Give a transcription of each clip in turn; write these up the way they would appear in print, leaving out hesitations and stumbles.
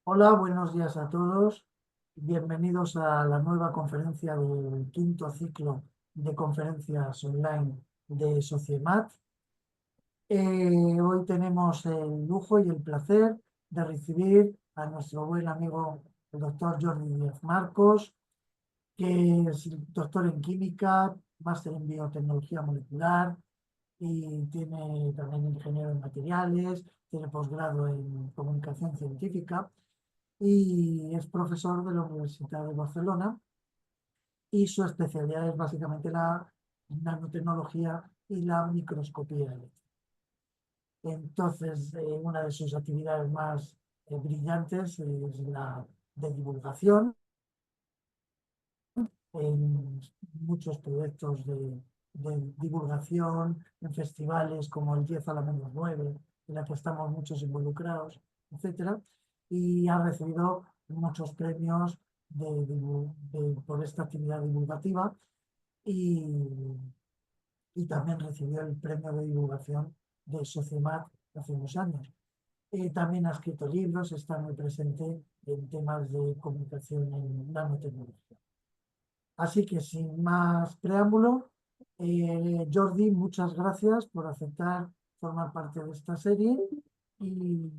Hola, buenos días a todos. Bienvenidos a la nueva conferencia del quinto ciclo de conferencias online de Sociemat. Hoy tenemos el lujo y el placer de recibir a nuestro buen amigo, el doctor Jordi Díaz Marcos, que es doctor en química, máster en biotecnología molecular y tiene también ingeniero en materiales, tiene posgrado en comunicación científica y es profesor de la Universidad de Barcelona y su especialidad es básicamente la nanotecnología y la microscopía eléctrica. Entonces, una de sus actividades más brillantes es la de divulgación en muchos proyectos de divulgación, en festivales como el 10 a la -9, en la que estamos muchos involucrados, etcétera, y ha recibido muchos premios por esta actividad divulgativa y, y también recibió el premio de divulgación de Sociemat hace unos años. También ha escrito libros, está muy presente en temas de comunicación en nanotecnología. Así que sin más preámbulo, Jordi, muchas gracias por aceptar formar parte de esta serie y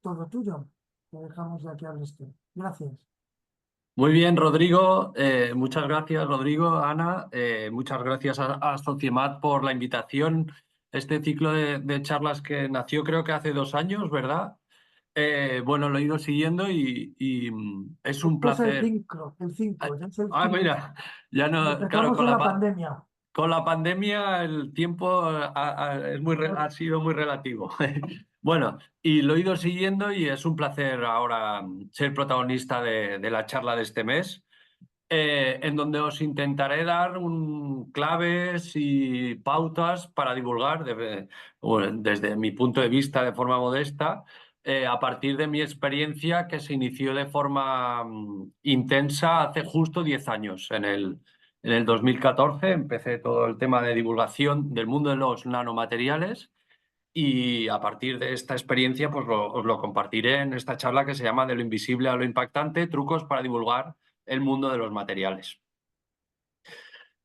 todo tuyo. Te dejamos ya que hables tú. Gracias. Muy bien, Rodrigo. Muchas gracias, Rodrigo, Ana. Muchas gracias a Sociemat por la invitación. Este ciclo de charlas que nació creo que hace 2 años, ¿verdad? Bueno, lo he ido siguiendo y es un Este es el placer. 5, el 5, ya es el quinto. Mira, ya Lo no, claro, empezamos en la pandemia. con la pandemia el tiempo ha sido muy relativo. Bueno, y lo he ido siguiendo y es un placer ahora ser protagonista de la charla de este mes, en donde os intentaré dar claves y pautas para divulgar bueno, desde mi punto de vista de forma modesta, a partir de mi experiencia que se inició de forma intensa hace justo 10 años. En el 2014 empecé todo el tema de divulgación del mundo de los nanomateriales. Y a partir de esta experiencia, pues os lo compartiré en esta charla que se llama De lo invisible a lo impactante, trucos para divulgar el mundo de los materiales.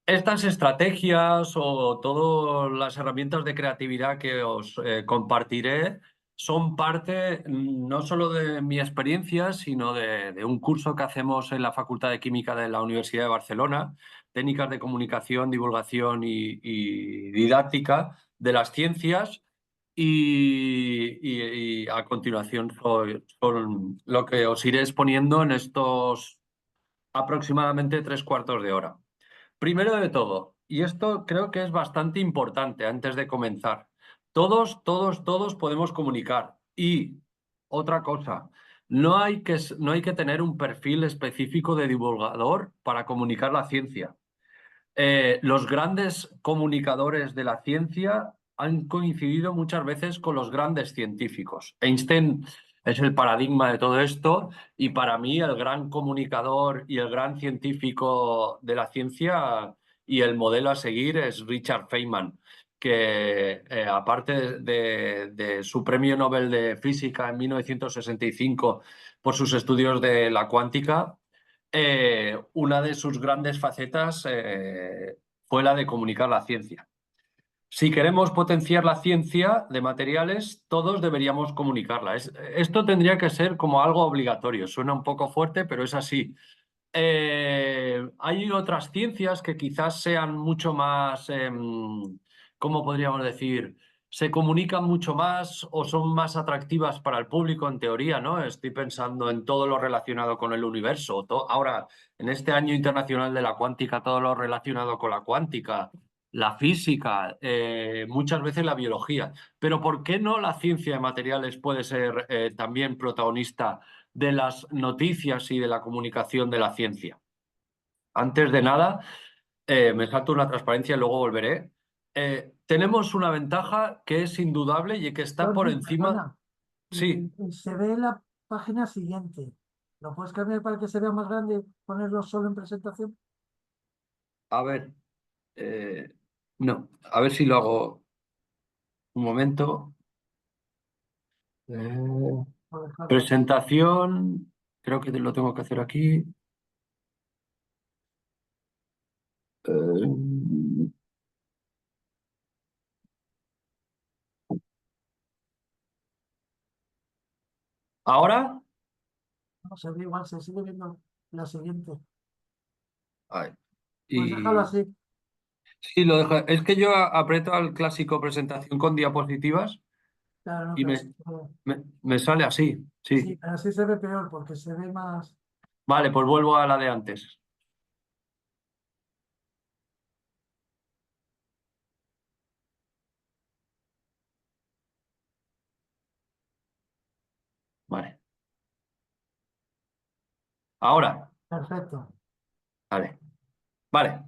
Estas estrategias o todas las herramientas de creatividad que os compartiré son parte no solo de mi experiencia, sino de un curso que hacemos en la Facultad de Química de la Universidad de Barcelona, técnicas de comunicación, divulgación y didáctica de las ciencias. Y a continuación son lo que os iré exponiendo en estos aproximadamente 3 cuartos de hora. Primero de todo, y esto creo que es bastante importante antes de comenzar, todos podemos comunicar. Y otra cosa, no hay que tener un perfil específico de divulgador para comunicar la ciencia. Los grandes comunicadores de la ciencia han coincidido muchas veces con los grandes científicos. Einstein es el paradigma de todo esto y para mí el gran comunicador y el gran científico de la ciencia y el modelo a seguir es Richard Feynman, que aparte de su premio Nobel de Física en 1965 por sus estudios de la cuántica, una de sus grandes facetas fue la de comunicar la ciencia. Si queremos potenciar la ciencia de materiales, todos deberíamos comunicarla. Esto tendría que ser como algo obligatorio. Suena un poco fuerte, pero es así. Hay otras ciencias que quizás sean mucho más, ¿cómo podríamos decir? Se comunican mucho más o son más atractivas para el público en teoría, ¿no? Estoy pensando en todo lo relacionado con el universo. Ahora, en este año internacional de la cuántica, todo lo relacionado con la cuántica, la física, muchas veces la biología. Pero ¿por qué no la ciencia de materiales puede ser también protagonista de las noticias y de la comunicación de la ciencia? Antes de nada, me salto una transparencia y luego volveré. Tenemos una ventaja que es indudable y que está por Jordi, encima. perdona, Sí, se ve la página siguiente. ¿Lo puedes cambiar para que se vea más grande? Ponerlo solo en presentación. a ver, eh, no, a ver si lo hago un momento. o dejarlo. Presentación, creo que lo tengo que hacer aquí. Eh, ¿Ahora? No se ve igual, se sigue viendo la siguiente. Ay, Pues déjalo y así. sí, lo dejo. Es que yo aprieto al clásico presentación con diapositivas Claro, no, y pero me sale así. sí, Sí. pero así se ve peor porque se ve más. Vale, pues vuelvo a la de antes. Vale. Ahora. Perfecto. Vale. Vale.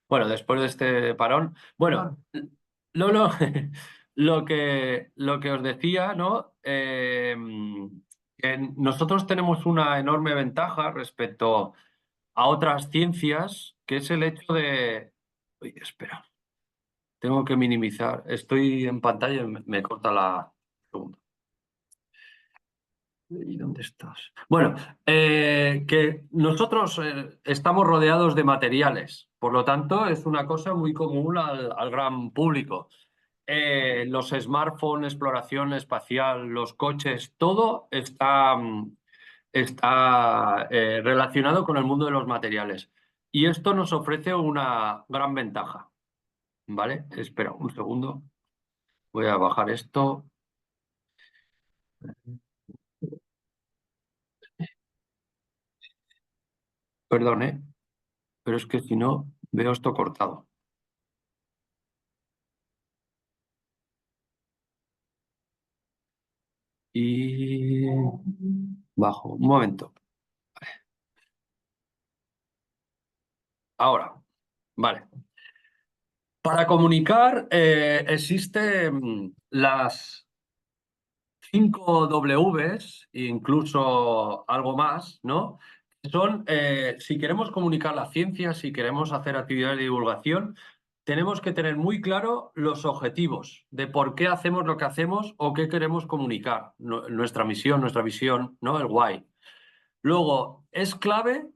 Bueno, después de este parón. Bueno, Perdón. lo, lo que os decía, ¿no? Que nosotros tenemos una enorme ventaja respecto a otras ciencias, que es el hecho de... Uy, espera, tengo que minimizar. Estoy en pantalla y me corta la... Segundo. ¿Y dónde estás? Bueno, que nosotros estamos rodeados de materiales, por lo tanto es una cosa muy común al gran público. Los smartphones, exploración espacial, los coches, todo está, está relacionado con el mundo de los materiales. Y esto nos ofrece una gran ventaja. ¿Vale? Espera un segundo. Voy a bajar esto. Perdón, ¿eh? Pero es que si no, veo esto cortado. Y bajo. Un momento. Ahora. Vale. Para comunicar existen las 5 Ws, incluso algo más, ¿no? Son, si queremos comunicar la ciencia, si queremos hacer actividades de divulgación, tenemos que tener muy claro los objetivos de por qué hacemos lo que hacemos o qué queremos comunicar, nuestra misión, nuestra visión, ¿no? El why. Luego, es clave,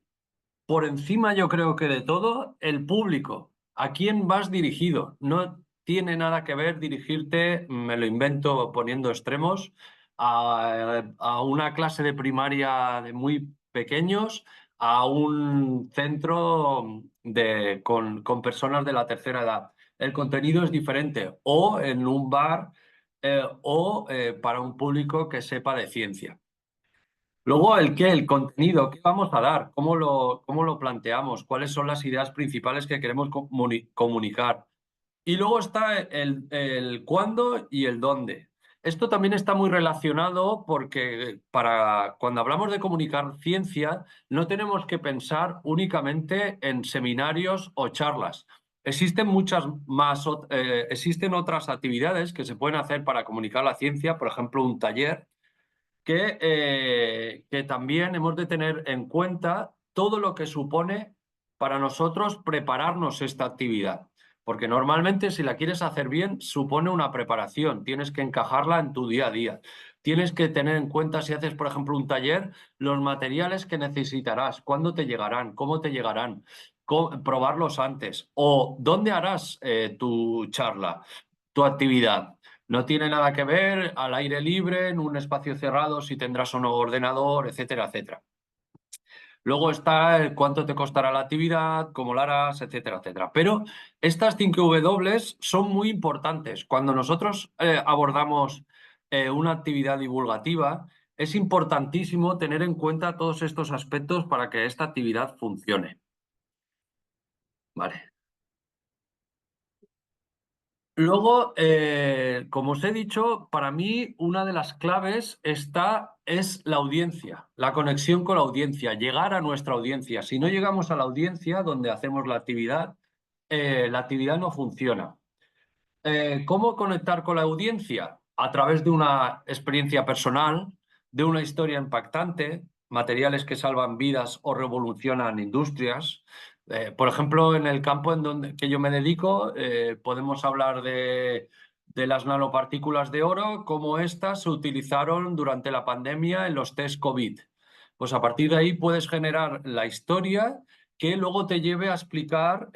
por encima yo creo que de todo, el público. ¿A quién vas dirigido? No tiene nada que ver dirigirte, me lo invento poniendo extremos, a una clase de primaria de muy pequeños, a un centro con personas de la tercera edad. El contenido es diferente, o en un bar, o para un público que sepa de ciencia. Luego, el qué, el contenido, qué vamos a dar, cómo lo planteamos, cuáles son las ideas principales que queremos comunicar. Y luego está el cuándo y el dónde. Esto también está muy relacionado porque para cuando hablamos de comunicar ciencia, no tenemos que pensar únicamente en seminarios o charlas. Existen muchas más, existen otras actividades que se pueden hacer para comunicar la ciencia, por ejemplo, un taller que también hemos de tener en cuenta todo lo que supone para nosotros prepararnos esta actividad. Porque normalmente si la quieres hacer bien, supone una preparación, tienes que encajarla en tu día a día. Tienes que tener en cuenta, si haces, por ejemplo, un taller, los materiales que necesitarás, cuándo te llegarán, cómo te llegarán, probarlos antes o dónde harás tu charla, tu actividad. No tiene nada que ver al aire libre, en un espacio cerrado, si tendrás o no ordenador, etcétera, etcétera. Luego está el cuánto te costará la actividad, cómo la harás, etcétera, etcétera. Pero estas 5 W son muy importantes. Cuando nosotros abordamos una actividad divulgativa, es importantísimo tener en cuenta todos estos aspectos para que esta actividad funcione. Vale. Luego, como os he dicho, para mí una de las claves es la audiencia, la conexión con la audiencia, llegar a nuestra audiencia. Si no llegamos a la audiencia donde hacemos la actividad no funciona. ¿Cómo conectar con la audiencia? A través de una experiencia personal, de una historia impactante, materiales que salvan vidas o revolucionan industrias. Por ejemplo, en el campo que yo me dedico, podemos hablar de las nanopartículas de oro, cómo estas se utilizaron durante la pandemia en los test COVID. Pues a partir de ahí puedes generar la historia que luego te lleve a explicar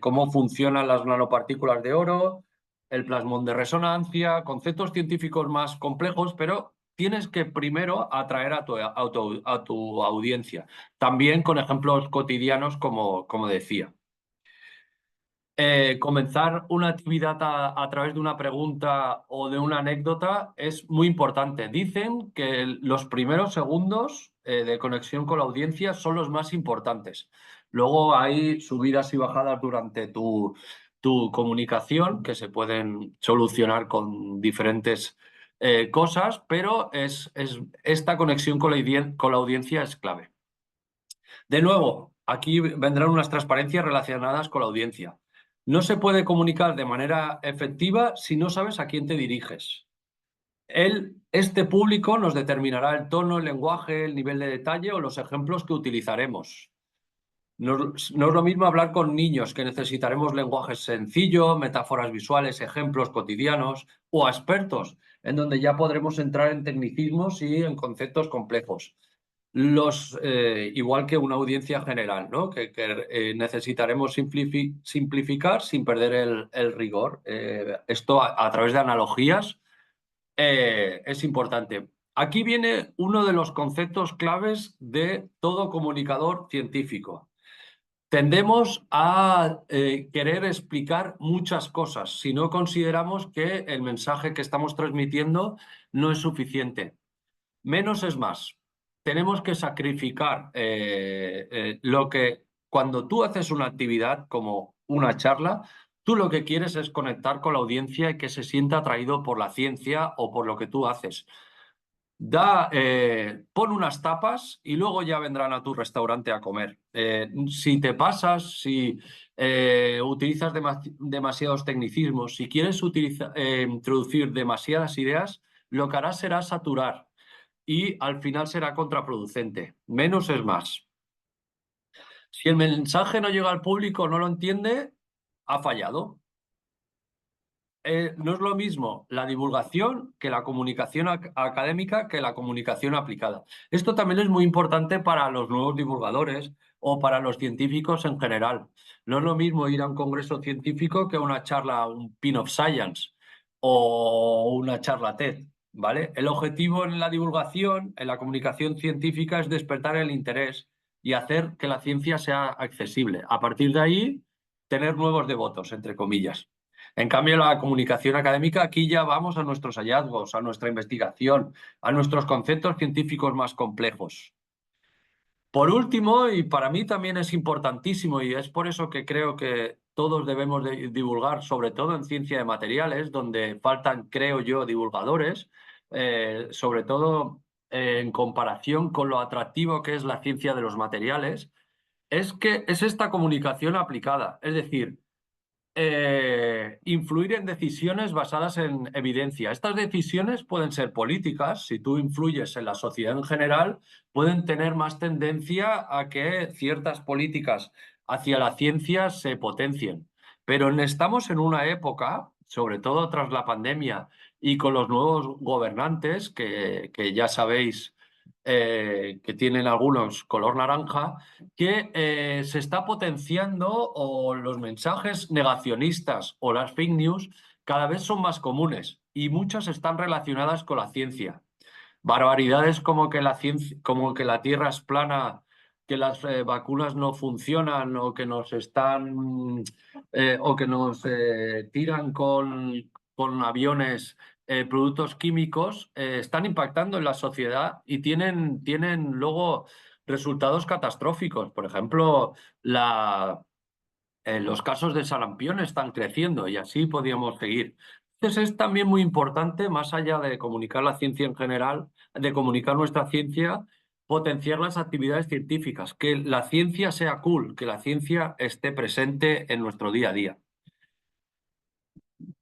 cómo funcionan las nanopartículas de oro, el plasmón de resonancia, conceptos científicos más complejos, pero tienes que primero atraer a tu audiencia, también con ejemplos cotidianos, como decía. Comenzar una actividad a través de una pregunta o de una anécdota es muy importante. Dicen que los primeros segundos de conexión con la audiencia son los más importantes. Luego hay subidas y bajadas durante tu comunicación que se pueden solucionar con diferentes cosas, pero esta conexión con la audiencia es clave. De nuevo, aquí vendrán unas transparencias relacionadas con la audiencia. No se puede comunicar de manera efectiva si no sabes a quién te diriges. Este público nos determinará el tono, el lenguaje, el nivel de detalle o los ejemplos que utilizaremos. No es lo mismo hablar con niños, que necesitaremos lenguaje sencillo, metáforas visuales, ejemplos cotidianos, o a expertos, en donde ya podremos entrar en tecnicismos y en conceptos complejos. Igual que una audiencia general, ¿no? que necesitaremos simplificar sin perder el rigor. Esto a través de analogías es importante. Aquí viene uno de los conceptos claves de todo comunicador científico. Tendemos a querer explicar muchas cosas si no consideramos que el mensaje que estamos transmitiendo no es suficiente. Menos es más. Tenemos que sacrificar lo que cuando tú haces una actividad como una charla, tú lo que quieres es conectar con la audiencia y que se sienta atraído por la ciencia o por lo que tú haces. Pon unas tapas y luego ya vendrán a tu restaurante a comer. Si te pasas, si utilizas demasiados tecnicismos, si quieres introducir demasiadas ideas, lo que harás será saturar y al final será contraproducente. Menos es más. Si el mensaje no llega al público, no lo entiende, ha fallado. No es lo mismo la divulgación que la comunicación académica que la comunicación aplicada. Esto también es muy importante para los nuevos divulgadores o para los científicos en general. No es lo mismo ir a un congreso científico que a una charla, un Pin of Science o una charla TED, ¿vale? El objetivo en la divulgación, en la comunicación científica, es despertar el interés y hacer que la ciencia sea accesible. A partir de ahí, tener nuevos devotos, entre comillas. En cambio, la comunicación académica, aquí ya vamos a nuestros hallazgos, a nuestra investigación, a nuestros conceptos científicos más complejos. Por último, y para mí también es importantísimo, y es por eso que creo que todos debemos divulgar, sobre todo en ciencia de materiales, donde faltan, creo yo, divulgadores, sobre todo en comparación con lo atractivo que es la ciencia de los materiales, es que es esta comunicación aplicada. Es decir, influir en decisiones basadas en evidencia. Estas decisiones pueden ser políticas, si tú influyes en la sociedad en general, pueden tener más tendencia a que ciertas políticas hacia la ciencia se potencien. Pero estamos en una época, sobre todo tras la pandemia y con los nuevos gobernantes, que ya sabéis que tienen algunos color naranja, que se está potenciando o los mensajes negacionistas o las fake news cada vez son más comunes y muchas están relacionadas con la ciencia. Barbaridades como que como que la Tierra es plana, que las vacunas no funcionan o que nos tiran con aviones productos químicos, están impactando en la sociedad y tienen luego resultados catastróficos. Por ejemplo, los casos de sarampión están creciendo y así podríamos seguir. Entonces es también muy importante, más allá de comunicar la ciencia en general, de comunicar nuestra ciencia, potenciar las actividades científicas, que la ciencia sea cool, que la ciencia esté presente en nuestro día a día.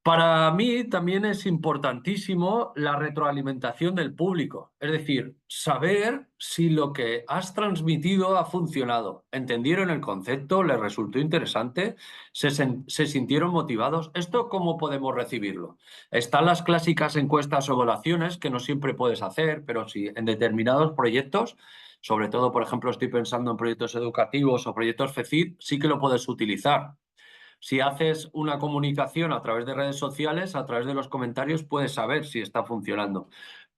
Para mí también es importantísimo la retroalimentación del público, es decir, saber si lo que has transmitido ha funcionado. ¿Entendieron el concepto? ¿Les resultó interesante? ¿Se sintieron motivados? ¿Esto cómo podemos recibirlo? Están las clásicas encuestas o evaluaciones que no siempre puedes hacer, pero sí en determinados proyectos, sobre todo, por ejemplo, estoy pensando en proyectos educativos o proyectos FECID, sí que lo puedes utilizar. Si haces una comunicación a través de redes sociales, a través de los comentarios, puedes saber si está funcionando.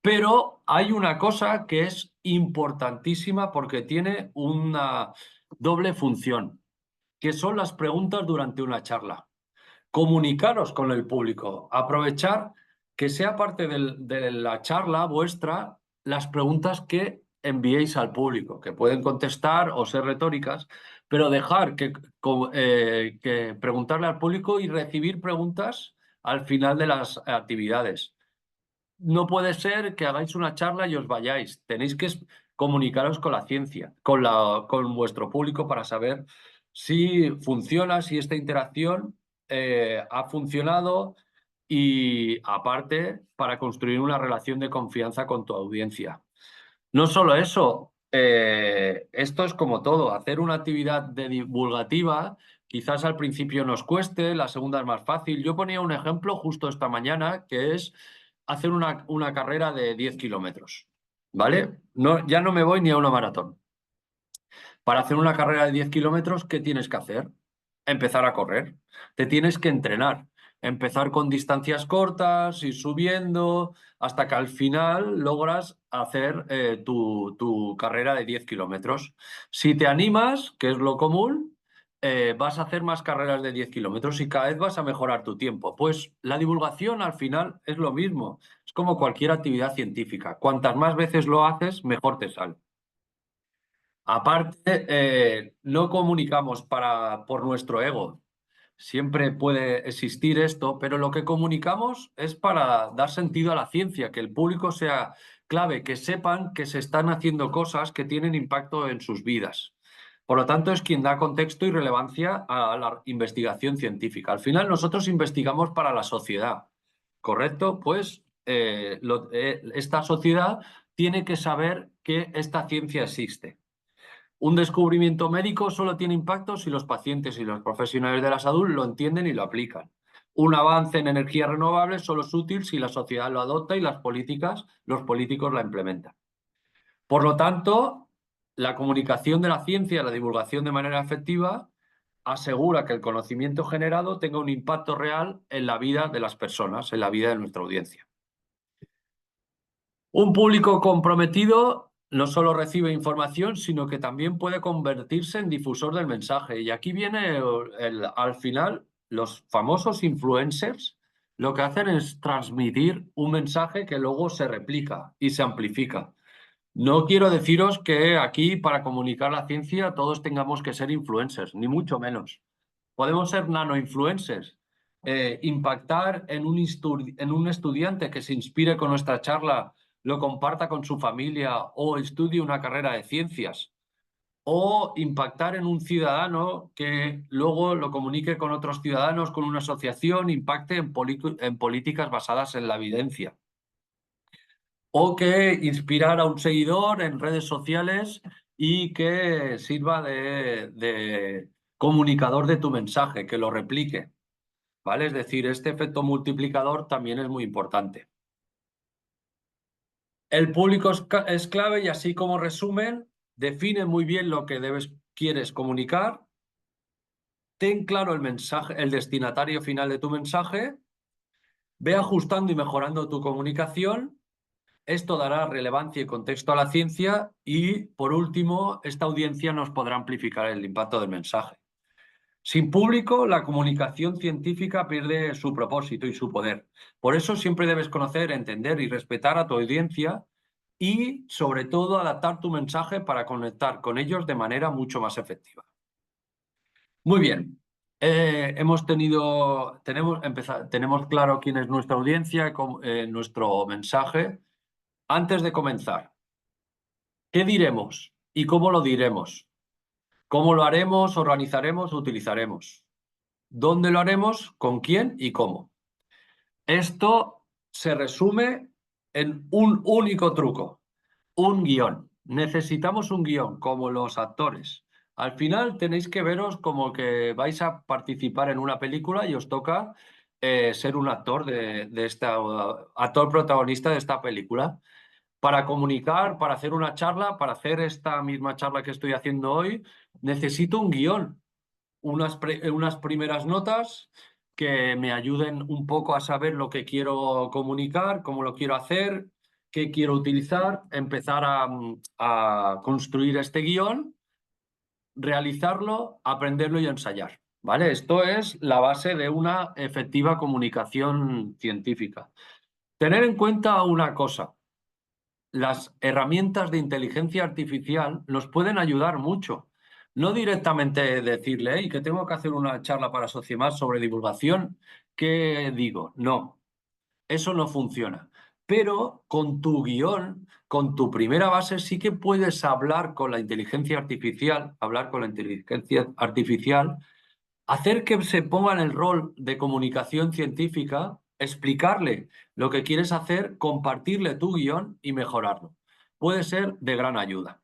Pero hay una cosa que es importantísima porque tiene una doble función, que son las preguntas durante una charla. Comunicaros con el público, aprovechar que sea parte de la charla vuestra las preguntas que enviéis al público, que pueden contestar o ser retóricas, pero dejar que preguntarle al público y recibir preguntas al final de las actividades. No puede ser que hagáis una charla y os vayáis. Tenéis que comunicaros con la ciencia, con vuestro público para saber si funciona, si esta interacción ha funcionado y aparte para construir una relación de confianza con tu audiencia. No solo eso, esto es como todo, hacer una actividad divulgativa quizás al principio nos cueste, la segunda es más fácil. Yo ponía un ejemplo justo esta mañana que es hacer una carrera de 10 kilómetros, ¿vale? No, ya no me voy ni a una maratón. Para hacer una carrera de 10 kilómetros, ¿qué tienes que hacer? Empezar a correr. Te tienes que entrenar. Empezar con distancias cortas, ir subiendo, hasta que al final logras hacer tu carrera de 10 kilómetros. Si te animas, que es lo común, vas a hacer más carreras de 10 kilómetros y cada vez vas a mejorar tu tiempo. Pues la divulgación al final es lo mismo. Es como cualquier actividad científica. Cuantas más veces lo haces, mejor te sale. Aparte, no comunicamos por nuestro ego. Siempre puede existir esto, pero lo que comunicamos es para dar sentido a la ciencia, que el público sea clave, que sepan que se están haciendo cosas que tienen impacto en sus vidas. Por lo tanto, es quien da contexto y relevancia a la investigación científica. Al final, nosotros investigamos para la sociedad, ¿correcto? Pues esta sociedad tiene que saber que esta ciencia existe. Un descubrimiento médico solo tiene impacto si los pacientes y los profesionales de la salud lo entienden y lo aplican. Un avance en energías renovables solo es útil si la sociedad lo adopta y los políticos la implementan. Por lo tanto, la comunicación de la ciencia, la divulgación de manera efectiva, asegura que el conocimiento generado tenga un impacto real en la vida de las personas, en la vida de nuestra audiencia. Un público comprometido no solo recibe información, sino que también puede convertirse en difusor del mensaje. Y aquí viene al final los famosos influencers. Lo que hacen es transmitir un mensaje que luego se replica y se amplifica. No quiero deciros que aquí para comunicar la ciencia todos tengamos que ser influencers, ni mucho menos. Podemos ser nano-influencers, impactar en un estudiante que se inspire con nuestra charla, lo comparta con su familia o estudie una carrera de ciencias. O impactar en un ciudadano que luego lo comunique con otros ciudadanos, con una asociación, impacte en políticas basadas en la evidencia. O que inspirar a un seguidor en redes sociales y que sirva de comunicador de tu mensaje, que lo replique. ¿Vale? Es decir, este efecto multiplicador también es muy importante. El público es clave y así como resumen, define muy bien lo que quieres comunicar, ten claro el mensaje, el destinatario final de tu mensaje, ve ajustando y mejorando tu comunicación. Esto dará relevancia y contexto a la ciencia y, por último, esta audiencia nos podrá amplificar el impacto del mensaje. Sin público, la comunicación científica pierde su propósito y su poder. Por eso siempre debes conocer, entender y respetar a tu audiencia y, sobre todo, adaptar tu mensaje para conectar con ellos de manera mucho más efectiva. Muy bien. Tenemos claro quién es nuestra audiencia, nuestro mensaje. Antes de comenzar, ¿qué diremos y cómo lo diremos? ¿Cómo lo haremos, organizaremos, utilizaremos? ¿Dónde lo haremos? ¿Con quién y cómo? Esto se resume en un único truco, un guión. Necesitamos un guión, como los actores. Al final tenéis que veros como que vais a participar en una película y os toca ser un actor actor protagonista de esta película. Para comunicar, para hacer una charla, para hacer esta misma charla que estoy haciendo hoy, necesito un guión, unas primeras notas que me ayuden un poco a saber lo que quiero comunicar, cómo lo quiero hacer, qué quiero utilizar, empezar a construir este guión, realizarlo, aprenderlo y ensayar. ¿Vale? Esto es la base de una efectiva comunicación científica. Tener en cuenta una cosa. Las herramientas de inteligencia artificial nos pueden ayudar mucho. No directamente decirle, hey, que tengo que hacer una charla para Sociemar sobre divulgación, ¿qué digo? No, eso no funciona. Pero con tu guión, con tu primera base, sí que puedes hablar con la inteligencia artificial, hacer que se ponga en el rol de comunicación científica, explicarle lo que quieres hacer, compartirle tu guión y mejorarlo. Puede ser de gran ayuda.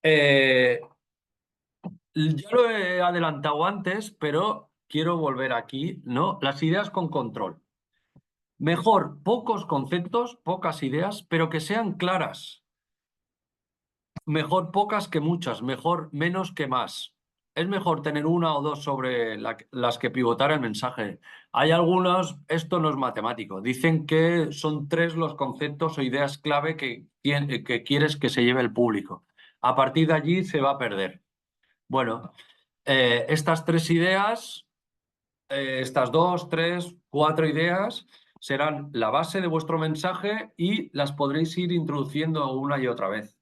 Ya lo he adelantado antes, pero quiero volver aquí, ¿no? Las ideas con control. Mejor pocos conceptos, pocas ideas, pero que sean claras. Mejor pocas que muchas, mejor menos que más. Es mejor tener una o dos sobre las que pivotar el mensaje. Hay algunos, esto no es matemático, dicen que son 3 los conceptos o ideas clave que quieres que se lleve el público. A partir de allí se va a perder. Bueno, estas 3 ideas, estas 2, 3, 4 ideas serán la base de vuestro mensaje y las podréis ir introduciendo una y otra vez.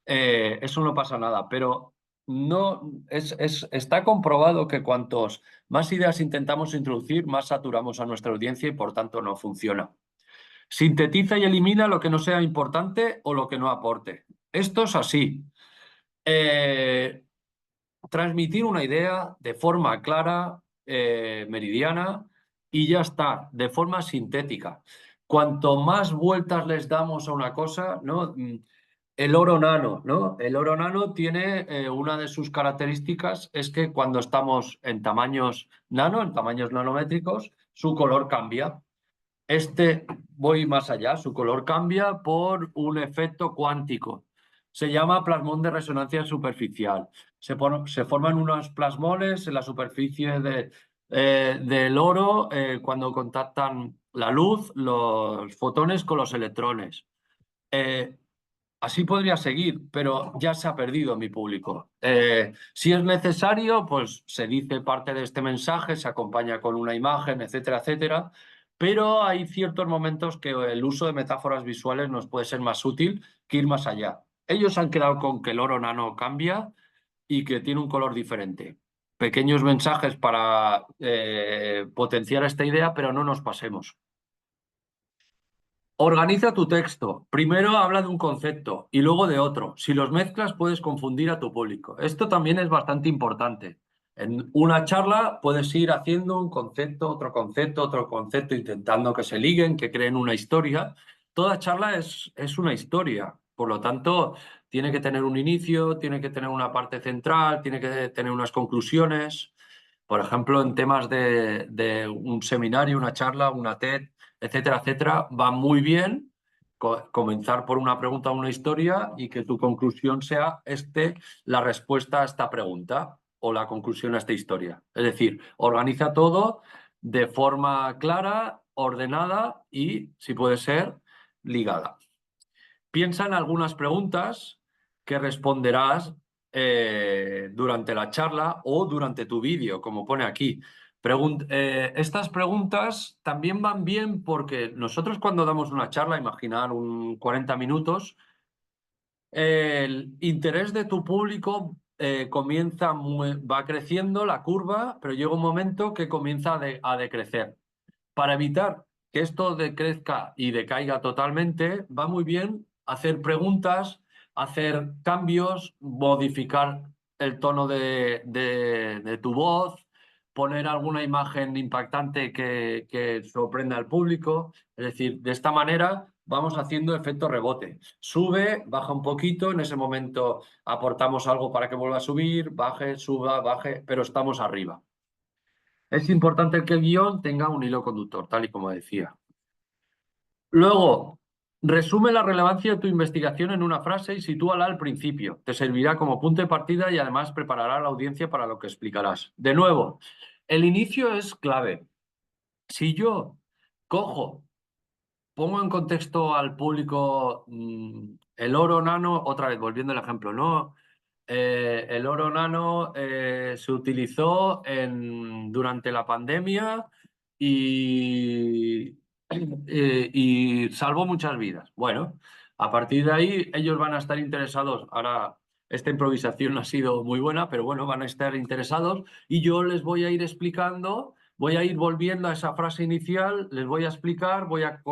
Eso no pasa nada, pero no está comprobado que cuantos más ideas intentamos introducir, más saturamos a nuestra audiencia y por tanto no funciona. Sintetiza y elimina lo que no sea importante o lo que no aporte. Esto es así. Transmitir una idea de forma clara, meridiana y ya está, de forma sintética. Cuanto más vueltas les damos a una cosa, ¿no? El oro nano, ¿no? El oro nano tiene una de sus características es que cuando estamos en tamaños nano, en tamaños nanométricos, su color cambia. Voy más allá, su color cambia por un efecto cuántico. Se llama plasmón de resonancia superficial. Se forman unos plasmones en la superficie del oro cuando contactan la luz, los fotones con los electrones. Así podría seguir, pero ya se ha perdido mi público. Si es necesario, pues se dice parte de este mensaje, se acompaña con una imagen, etcétera, etcétera. Pero hay ciertos momentos que el uso de metáforas visuales nos puede ser más útil que ir más allá. Ellos han quedado con que el oro nano cambia y que tiene un color diferente. Pequeños mensajes para potenciar esta idea, pero no nos pasemos. Organiza tu texto. Primero habla de un concepto y luego de otro. Si los mezclas puedes confundir a tu público. Esto también es bastante importante. En una charla puedes ir haciendo un concepto, otro concepto, intentando que se liguen, que creen una historia. Toda charla es una historia. Por lo tanto, tiene que tener un inicio, tiene que tener una parte central, tiene que tener unas conclusiones. Por ejemplo, en temas de un seminario, una charla, una TED, etcétera, etcétera, va muy bien comenzar por una pregunta o una historia y que tu conclusión sea la respuesta a esta pregunta o la conclusión a esta historia. Es decir, organiza todo de forma clara, ordenada y, si puede ser, ligada. Piensa en algunas preguntas que responderás durante la charla o durante tu vídeo, como pone aquí. Estas preguntas también van bien porque nosotros cuando damos una charla, imaginar un 40 minutos, el interés de tu público va creciendo la curva, pero llega un momento que comienza a decrecer. Para evitar que esto decrezca y decaiga totalmente, va muy bien hacer preguntas, hacer cambios, modificar el tono de tu voz, poner alguna imagen impactante que sorprenda al público. Es decir, de esta manera vamos haciendo efecto rebote. Sube, baja un poquito, en ese momento aportamos algo para que vuelva a subir, baje, suba, baje, pero estamos arriba. Es importante que el guión tenga un hilo conductor, tal y como decía. Luego, resume la relevancia de tu investigación en una frase y sitúala al principio. Te servirá como punto de partida y además preparará a la audiencia para lo que explicarás. De nuevo, el inicio es clave. Si yo cojo, pongo en contexto al público el oro nano, otra vez volviendo al ejemplo, ¿no? El oro nano se utilizó durante la pandemia y, y salvó muchas vidas. Bueno, a partir de ahí ellos van a estar interesados. Ahora, esta improvisación ha sido muy buena, pero bueno, van a estar interesados y yo les voy a ir explicando, voy a ir volviendo a esa frase inicial, les voy a explicar, voy a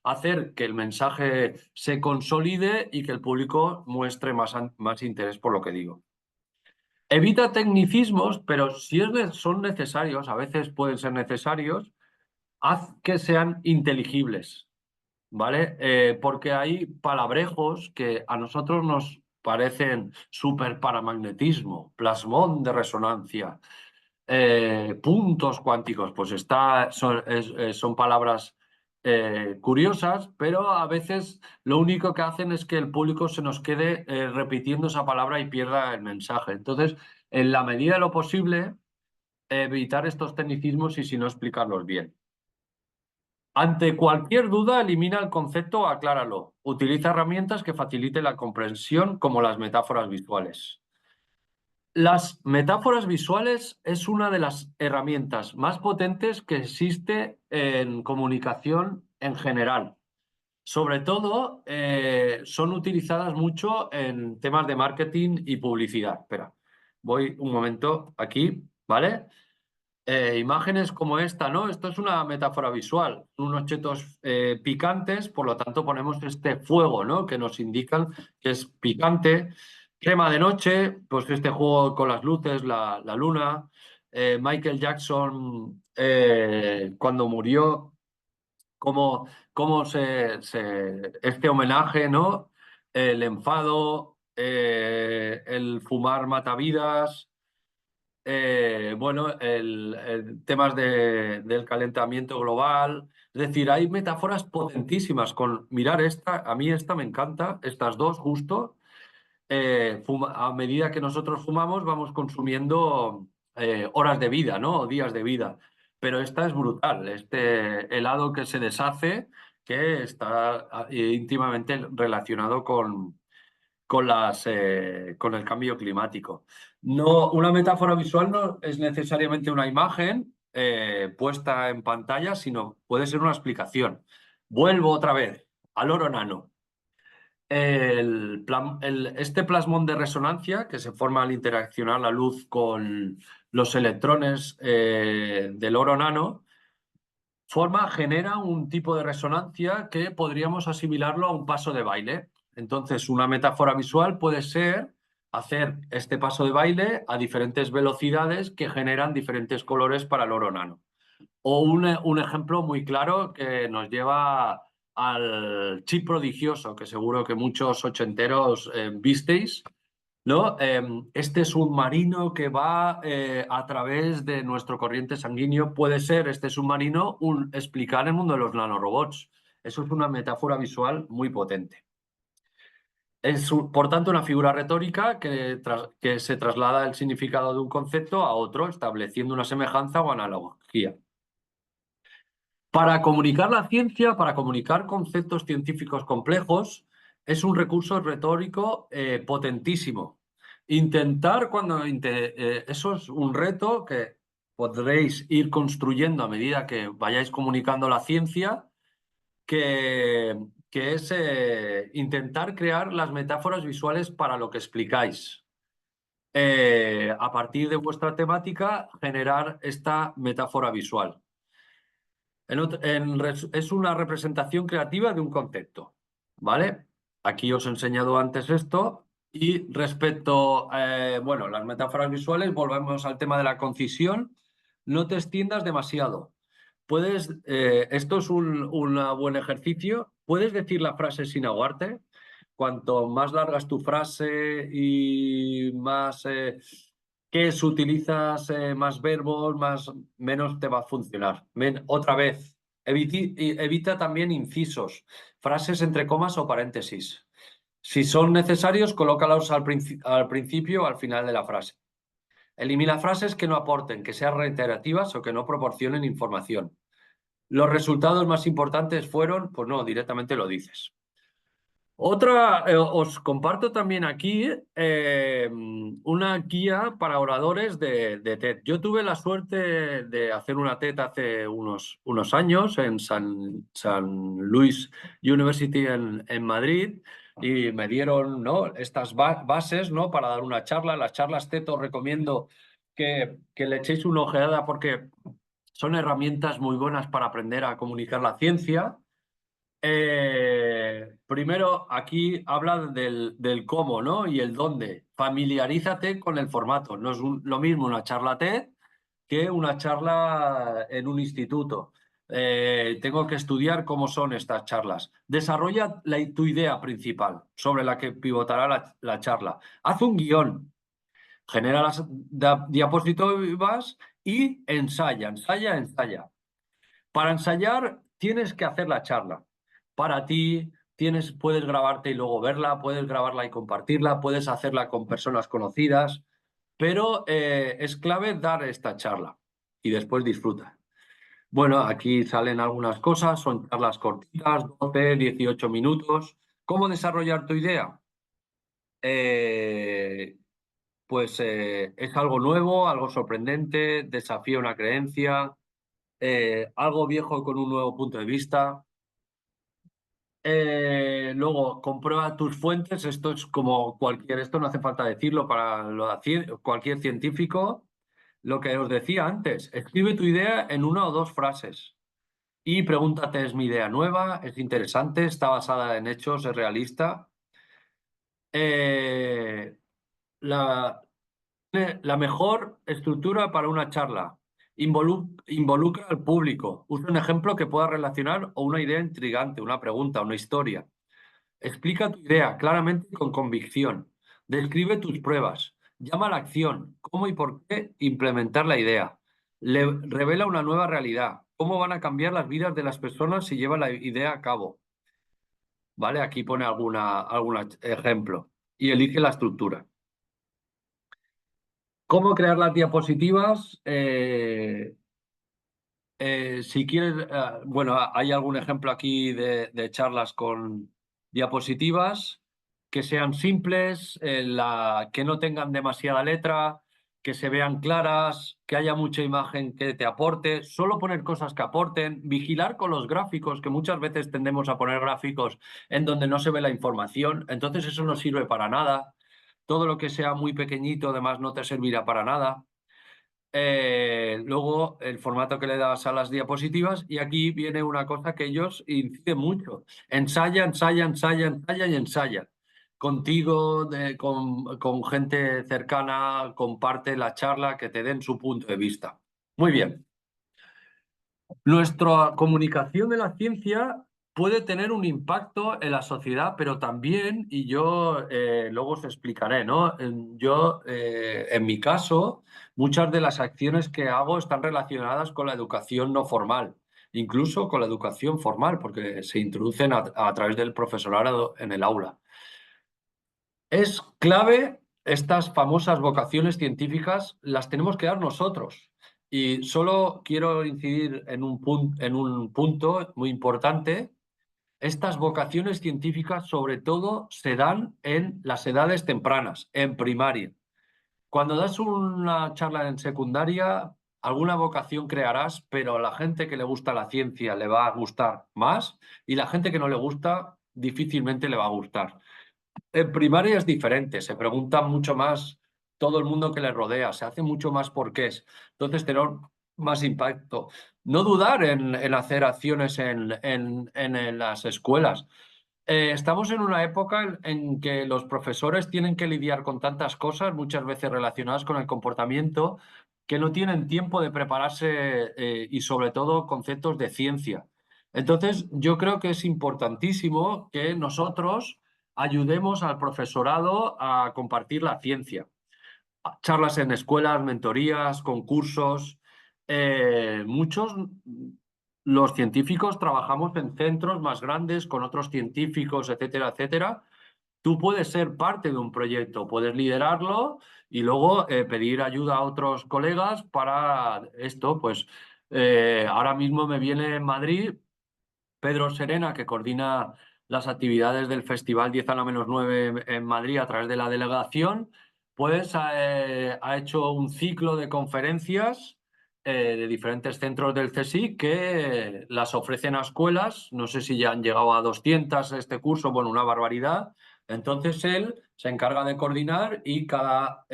hacer que el mensaje se consolide y que el público muestre más interés por lo que digo. Evita tecnicismos, pero si son necesarios, a veces pueden ser necesarios, haz que sean inteligibles, ¿vale? Porque hay palabrejos que a nosotros nos parecen superparamagnetismo, plasmón de resonancia, puntos cuánticos, pues son palabras curiosas, pero a veces lo único que hacen es que el público se nos quede repitiendo esa palabra y pierda el mensaje. Entonces, en la medida de lo posible, evitar estos tecnicismos y si no explicarlos bien. Ante cualquier duda, elimina el concepto o acláralo. Utiliza herramientas que faciliten la comprensión, como las metáforas visuales. Las metáforas visuales es una de las herramientas más potentes que existe en comunicación en general. Sobre todo, son utilizadas mucho en temas de marketing y publicidad. Espera, voy un momento aquí, ¿vale? Imágenes como esta, ¿no? Esto es una metáfora visual, unos chetos picantes, por lo tanto ponemos este fuego, ¿no? Que nos indican que es picante. Crema de noche, pues este juego con las luces, la luna. Michael Jackson, cuando murió, cómo este homenaje, ¿no? El enfado, el fumar matavidas. Bueno, temas del calentamiento global. Es decir, hay metáforas potentísimas con mirar esta, a mí esta me encanta, estas dos justo. A medida que nosotros fumamos vamos consumiendo horas de vida, ¿no? O días de vida. Pero esta es brutal, este helado que se deshace, que está íntimamente relacionado con el cambio climático. No, una metáfora visual no es necesariamente una imagen puesta en pantalla, sino puede ser una explicación. Vuelvo otra vez al oro nano. Este plasmón de resonancia que se forma al interaccionar la luz con los electrones del oro nano genera un tipo de resonancia que podríamos asimilarlo a un paso de baile. Entonces, una metáfora visual puede ser hacer este paso de baile a diferentes velocidades que generan diferentes colores para el oro nano. O un ejemplo muy claro que nos lleva al chip prodigioso, que seguro que muchos ochenteros visteis, ¿no? Este submarino que va a través de nuestro corriente sanguíneo puede ser este submarino explicar el mundo de los nanorobots. Eso es una metáfora visual muy potente. Es, por tanto, una figura retórica que se traslada el significado de un concepto a otro, estableciendo una semejanza o analogía. Para comunicar la ciencia, para comunicar conceptos científicos complejos, es un recurso retórico potentísimo. Eso es un reto que podréis ir construyendo a medida que vayáis comunicando la ciencia, que es intentar crear las metáforas visuales para lo que explicáis. A partir de vuestra temática, generar esta metáfora visual. Es una representación creativa de un concepto, ¿vale? Aquí os he enseñado antes esto y respecto, bueno, las metáforas visuales, volvemos al tema de la concisión. no te extiendas demasiado. Esto es un buen ejercicio. Puedes decir la frase sin ahogarte. Cuanto más larga es tu frase y más utilizas más verbos, menos te va a funcionar. Otra vez, evita también incisos, frases entre comas o paréntesis. Si son necesarios, colócalos al principio o al final de la frase. Elimina frases que no aporten, que sean reiterativas o que no proporcionen información. Los resultados más importantes fueron, pues no, directamente lo dices. Os comparto también aquí una guía para oradores de TED. Yo tuve la suerte de hacer una TED hace unos años en San Luis University en Madrid y me dieron, ¿no?, estas bases, ¿no?, para dar una charla. Las charlas TED os recomiendo que le echéis una ojeada porque son herramientas muy buenas para aprender a comunicar la ciencia. Primero, aquí habla del cómo, ¿no?, y el dónde. Familiarízate con el formato. No es lo mismo una charla TED que una charla en un instituto. Tengo que estudiar cómo son estas charlas. Desarrolla tu idea principal sobre la que pivotará la charla. Haz un guión. Genera las diapositivas y ensaya. Para ensayar tienes que hacer la charla. Para ti puedes grabarte y luego verla, puedes grabarla y compartirla, puedes hacerla con personas conocidas, pero es clave dar esta charla y después disfruta. Bueno, aquí salen algunas cosas, son charlas cortitas, 12, 18 minutos. ¿Cómo desarrollar tu idea? Pues es algo nuevo, algo sorprendente, desafía una creencia, algo viejo con un nuevo punto de vista. Luego, comprueba tus fuentes. Esto es como esto no hace falta decirlo para cualquier científico. Lo que os decía antes, escribe tu idea en una o dos frases y pregúntate, ¿es mi idea nueva? ¿Es interesante? ¿Está basada en hechos? ¿Es realista? Eh, la, la mejor estructura para una charla. Involucra al público. Usa un ejemplo que pueda relacionar o una idea intrigante, una pregunta, una historia. Explica tu idea claramente y con convicción. Describe tus pruebas. Llama a la acción. ¿Cómo y por qué implementar la idea? Revela una nueva realidad. ¿Cómo van a cambiar las vidas de las personas si llevan la idea a cabo? ¿Vale? Aquí pone algún ejemplo. Y elige la estructura. ¿Cómo crear las diapositivas? Si quieres, bueno, hay algún ejemplo aquí de charlas con diapositivas que sean simples, que no tengan demasiada letra, que se vean claras, que haya mucha imagen que te aporte, solo poner cosas que aporten, vigilar con los gráficos, que muchas veces tendemos a poner gráficos en donde no se ve la información, entonces eso no sirve para nada. Todo lo que sea muy pequeñito, además, no te servirá para nada. Luego, el formato que le das a las diapositivas, y aquí viene una cosa que ellos inciden mucho. Ensaya y ensaya. Contigo, con gente cercana, comparte la charla, que te den su punto de vista. Muy bien. Nuestra comunicación de la ciencia puede tener un impacto en la sociedad, pero también, y yo luego os explicaré, ¿no? En mi caso, muchas de las acciones que hago están relacionadas con la educación no formal, incluso con la educación formal, porque se introducen a través del profesorado en el aula. Es clave, estas famosas vocaciones científicas las tenemos que dar nosotros. Y solo quiero incidir en un punto muy importante. Estas vocaciones científicas sobre todo se dan en las edades tempranas, en primaria. Cuando das una charla en secundaria, alguna vocación crearás, pero a la gente que le gusta la ciencia le va a gustar más y la gente que no le gusta difícilmente le va a gustar. En primaria es diferente, se pregunta mucho más todo el mundo que le rodea, se hace mucho más porqués, entonces tener más impacto. No dudar en hacer acciones en las escuelas. Estamos en una época en que los profesores tienen que lidiar con tantas cosas, muchas veces relacionadas con el comportamiento, que no tienen tiempo de prepararse y sobre todo conceptos de ciencia. Entonces, yo creo que es importantísimo que nosotros ayudemos al profesorado a compartir la ciencia. Charlas en escuelas, mentorías, concursos. Muchos, los científicos, trabajamos en centros más grandes con otros científicos, etcétera, etcétera. Tú puedes ser parte de un proyecto, puedes liderarlo y luego pedir ayuda a otros colegas para esto. Pues ahora mismo me viene en Madrid Pedro Serena, que coordina las actividades del Festival 10 a la menos 9 en Madrid a través de la delegación, pues ha hecho un ciclo de conferencias de diferentes centros del CSIC que las ofrecen a escuelas. No sé si ya han llegado a 200 este curso, bueno, una barbaridad. Entonces él se encarga de coordinar y cada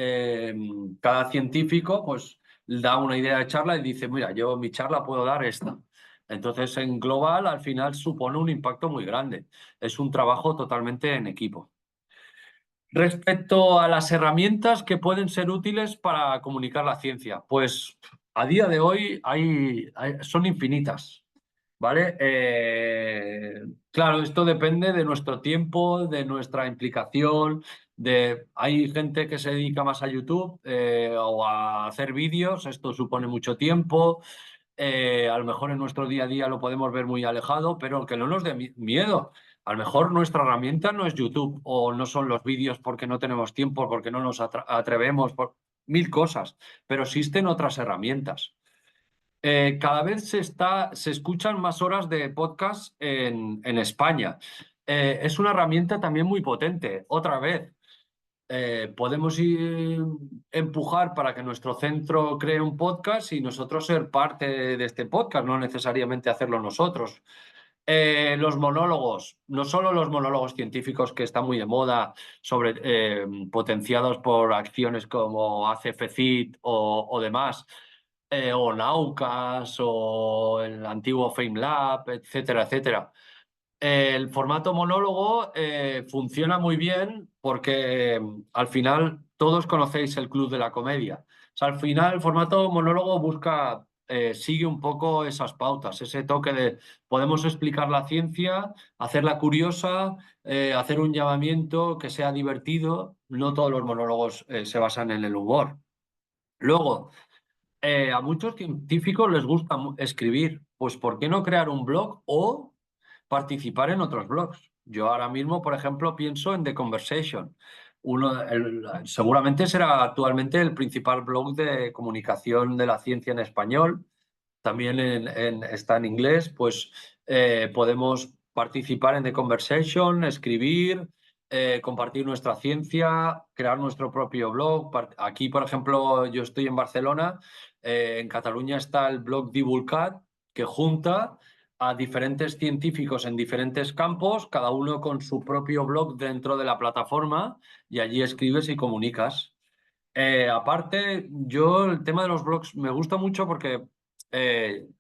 científico pues da una idea de charla y dice, mira, yo mi charla puedo dar esta. Entonces, en global, al final supone un impacto muy grande. Es un trabajo totalmente en equipo. Respecto a las herramientas que pueden ser útiles para comunicar la ciencia, pues a día de hoy son infinitas, ¿vale? Claro, esto depende de nuestro tiempo, de nuestra implicación, hay gente que se dedica más a YouTube o a hacer vídeos, esto supone mucho tiempo. A lo mejor en nuestro día a día lo podemos ver muy alejado, pero que no nos dé miedo. A lo mejor nuestra herramienta no es YouTube o no son los vídeos porque no tenemos tiempo, porque no nos atrevemos, por mil cosas, pero existen otras herramientas. Cada vez se escuchan más horas de podcast en España. Es una herramienta también muy potente. Otra vez, podemos empujar para que nuestro centro cree un podcast y nosotros ser parte de este podcast, no necesariamente hacerlo nosotros. Los monólogos, no solo los monólogos científicos que están muy de moda, potenciados por acciones como ACFCIT o demás, o Naucas o el antiguo FameLab, etcétera, etcétera. El formato monólogo funciona muy bien porque al final todos conocéis el Club de la Comedia. O sea, al final el formato monólogo sigue un poco esas pautas, ese toque de podemos explicar la ciencia, hacerla curiosa, hacer un llamamiento que sea divertido. No todos los monólogos se basan en el humor. Luego, a muchos científicos les gusta escribir, pues ¿por qué no crear un blog o participar en otros blogs? Yo ahora mismo, por ejemplo, pienso en The Conversation. Seguramente será actualmente el principal blog de comunicación de la ciencia en español. También está en inglés, pues podemos participar en The Conversation, escribir, compartir nuestra ciencia, crear nuestro propio blog. Aquí, por ejemplo, yo estoy en Barcelona, en Cataluña está el blog Divulcat, que junta a diferentes científicos en diferentes campos, cada uno con su propio blog dentro de la plataforma, y allí escribes y comunicas. Aparte, yo el tema de los blogs me gusta mucho porque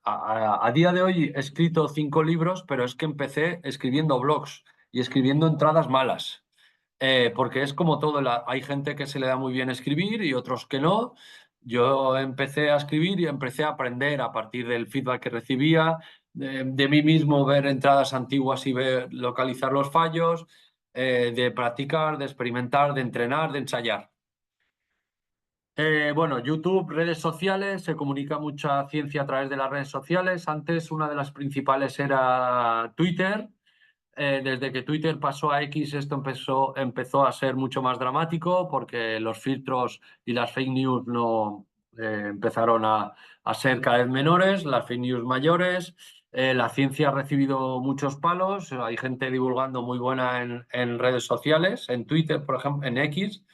a día de hoy he escrito 5 libros, pero es que empecé escribiendo blogs y escribiendo entradas malas. Porque es como todo, hay gente que se le da muy bien escribir y otros que no. Yo empecé a escribir y empecé a aprender a partir del feedback que recibía, de mí mismo ver entradas antiguas y localizar los fallos, de practicar, de experimentar, de entrenar, de ensayar. Bueno, YouTube, redes sociales, se comunica mucha ciencia a través de las redes sociales. Antes una de las principales era Twitter. Desde que Twitter pasó a X, esto empezó a ser mucho más dramático porque los filtros y las fake news no empezaron a ser cada vez menores, las fake news mayores. La ciencia ha recibido muchos palos. Hay gente divulgando muy buena en redes sociales, en Twitter, por ejemplo, en X.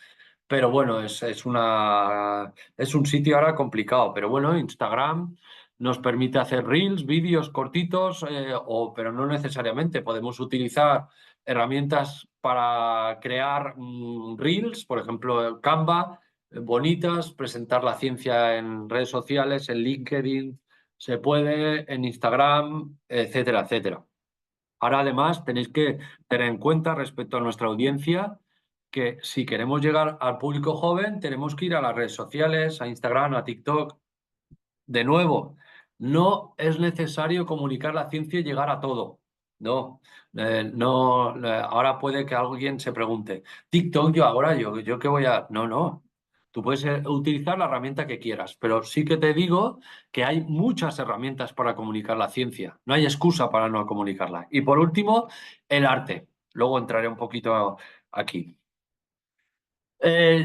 Pero bueno, es un sitio ahora complicado. Pero bueno, Instagram nos permite hacer reels, vídeos cortitos, pero no necesariamente. Podemos utilizar herramientas para crear reels, por ejemplo, Canva, bonitas, presentar la ciencia en redes sociales, en LinkedIn, se puede, en Instagram, etcétera, etcétera. Ahora, además, tenéis que tener en cuenta respecto a nuestra audiencia que si queremos llegar al público joven, tenemos que ir a las redes sociales, a Instagram, a TikTok. De nuevo, no es necesario comunicar la ciencia y llegar a todo. No, no. Ahora puede que alguien se pregunte, TikTok, yo qué voy a. No, no. Tú puedes utilizar la herramienta que quieras, pero sí que te digo que hay muchas herramientas para comunicar la ciencia. No hay excusa para no comunicarla. Y por último, el arte. Luego entraré un poquito aquí.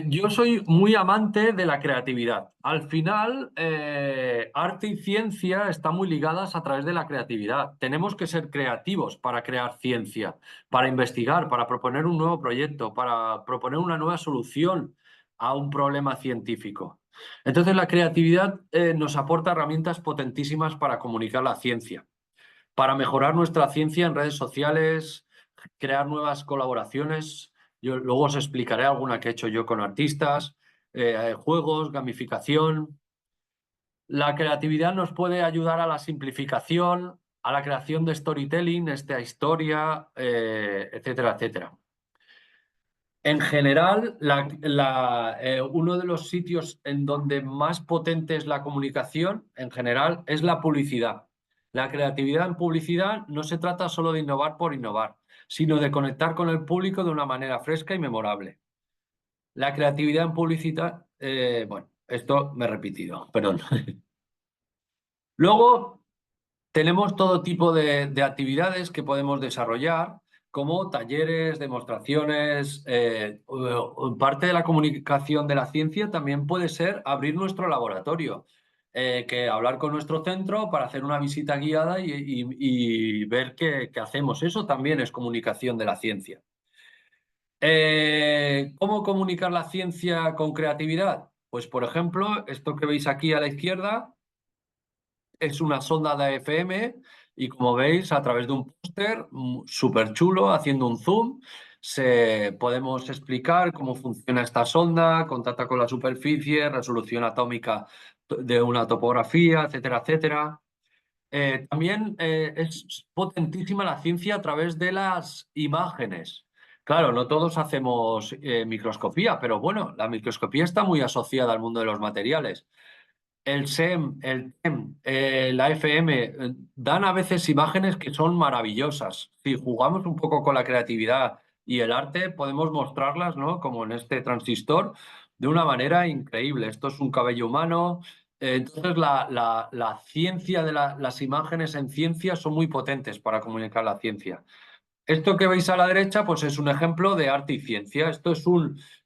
Yo soy muy amante de la creatividad. Al final, arte y ciencia están muy ligadas a través de la creatividad. Tenemos que ser creativos para crear ciencia, para investigar, para proponer un nuevo proyecto, para proponer una nueva solución a un problema científico. Entonces, la creatividad nos aporta herramientas potentísimas para comunicar la ciencia, para mejorar nuestra ciencia en redes sociales, crear nuevas colaboraciones. Yo luego os explicaré alguna que he hecho yo con artistas, juegos, gamificación. La creatividad nos puede ayudar a la simplificación, a la creación de storytelling, esta historia, etcétera, etcétera. En general, uno de los sitios en donde más potente es la comunicación, en general, es la publicidad. La creatividad en publicidad no se trata solo de innovar por innovar, sino de conectar con el público de una manera fresca y memorable. La creatividad en publicidad, bueno, esto me he repetido, perdón. Luego, tenemos todo tipo de actividades que podemos desarrollar, como talleres, demostraciones. Parte de la comunicación de la ciencia también puede ser abrir nuestro laboratorio, que hablar con nuestro centro para hacer una visita guiada y ver qué hacemos. Eso también es comunicación de la ciencia. ¿Cómo comunicar la ciencia con creatividad? Pues, por ejemplo, esto que veis aquí a la izquierda es una sonda de FM y, como veis, a través de un póster súper chulo, haciendo un zoom, podemos explicar cómo funciona esta sonda, contacta con la superficie, resolución atómica de una topografía, etcétera, etcétera. También es potentísima la ciencia a través de las imágenes. Claro, no todos hacemos microscopía, pero bueno, la microscopía está muy asociada al mundo de los materiales. El SEM, el TEM, la FM, dan a veces imágenes que son maravillosas. Si jugamos un poco con la creatividad y el arte, podemos mostrarlas, ¿no? Como en este transistor, de una manera increíble. Esto es un cabello humano. Entonces, la ciencia de las imágenes en ciencia son muy potentes para comunicar la ciencia. Esto que veis a la derecha, pues es un ejemplo de arte y ciencia. Esto es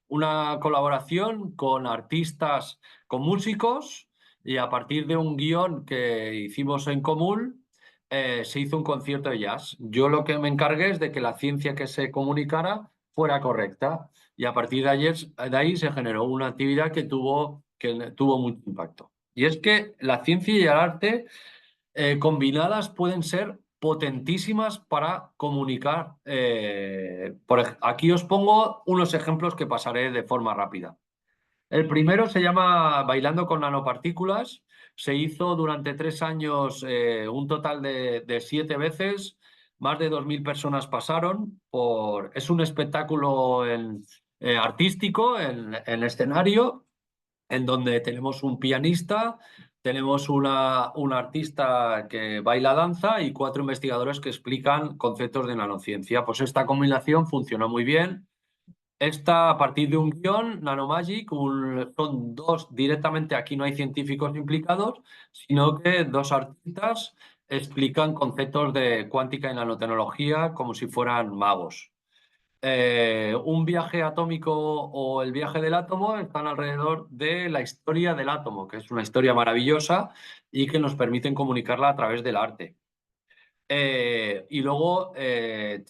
una colaboración con artistas, con músicos, y a partir de un guión que hicimos en común, se hizo un concierto de jazz. Yo lo que me encargué es de que la ciencia que se comunicara fuera correcta, y a partir de ahí se generó una actividad que tuvo mucho impacto. Y es que la ciencia y el arte combinadas pueden ser potentísimas para comunicar. Aquí os pongo unos ejemplos que pasaré de forma rápida. El primero se llama Bailando con nanopartículas. Se hizo durante 3 años, un total de 7 veces. Más de 2.000 personas pasaron. Es un espectáculo artístico en escenario, en donde tenemos un pianista, tenemos una artista que baila danza y 4 investigadores que explican conceptos de nanociencia. Pues esta combinación funcionó muy bien. Está a partir de un guión, Nanomagic, son dos, directamente aquí no hay científicos implicados, sino que 2 artistas explican conceptos de cuántica y nanotecnología como si fueran magos. Un viaje atómico o el viaje del átomo están alrededor de la historia del átomo, que es una historia maravillosa y que nos permiten comunicarla a través del arte. Y luego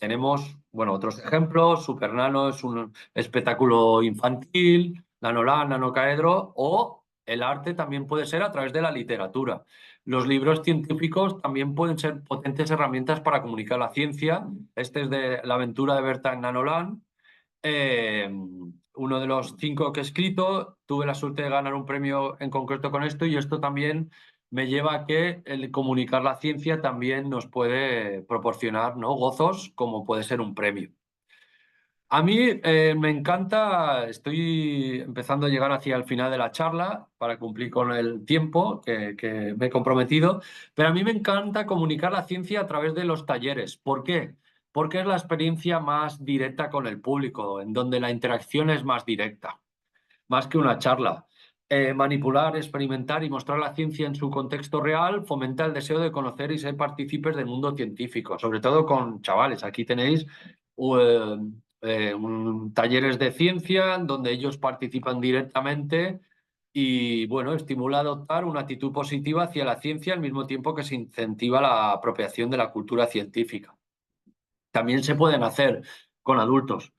tenemos, bueno, otros ejemplos. Supernano es un espectáculo infantil, Nanoland, Nanocaedro, o el arte también puede ser a través de la literatura. Los libros científicos también pueden ser potentes herramientas para comunicar la ciencia. Este es de La aventura de Berta en Nanoland. Uno de los 5 que he escrito. Tuve la suerte de ganar un premio en concreto con esto, y esto también me lleva a que el comunicar la ciencia también nos puede proporcionar, ¿no?, gozos, como puede ser un premio. A mí me encanta, estoy empezando a llegar hacia el final de la charla para cumplir con el tiempo que me he comprometido, pero a mí me encanta comunicar la ciencia a través de los talleres. ¿Por qué? Porque es la experiencia más directa con el público, en donde la interacción es más directa, más que una charla. Manipular, experimentar y mostrar la ciencia en su contexto real fomenta el deseo de conocer y ser partícipes del mundo científico, sobre todo con chavales. Aquí tenéis eh, talleres de ciencia donde ellos participan directamente y, bueno, estimula a adoptar una actitud positiva hacia la ciencia al mismo tiempo que se incentiva la apropiación de la cultura científica. También se pueden hacer con adultos.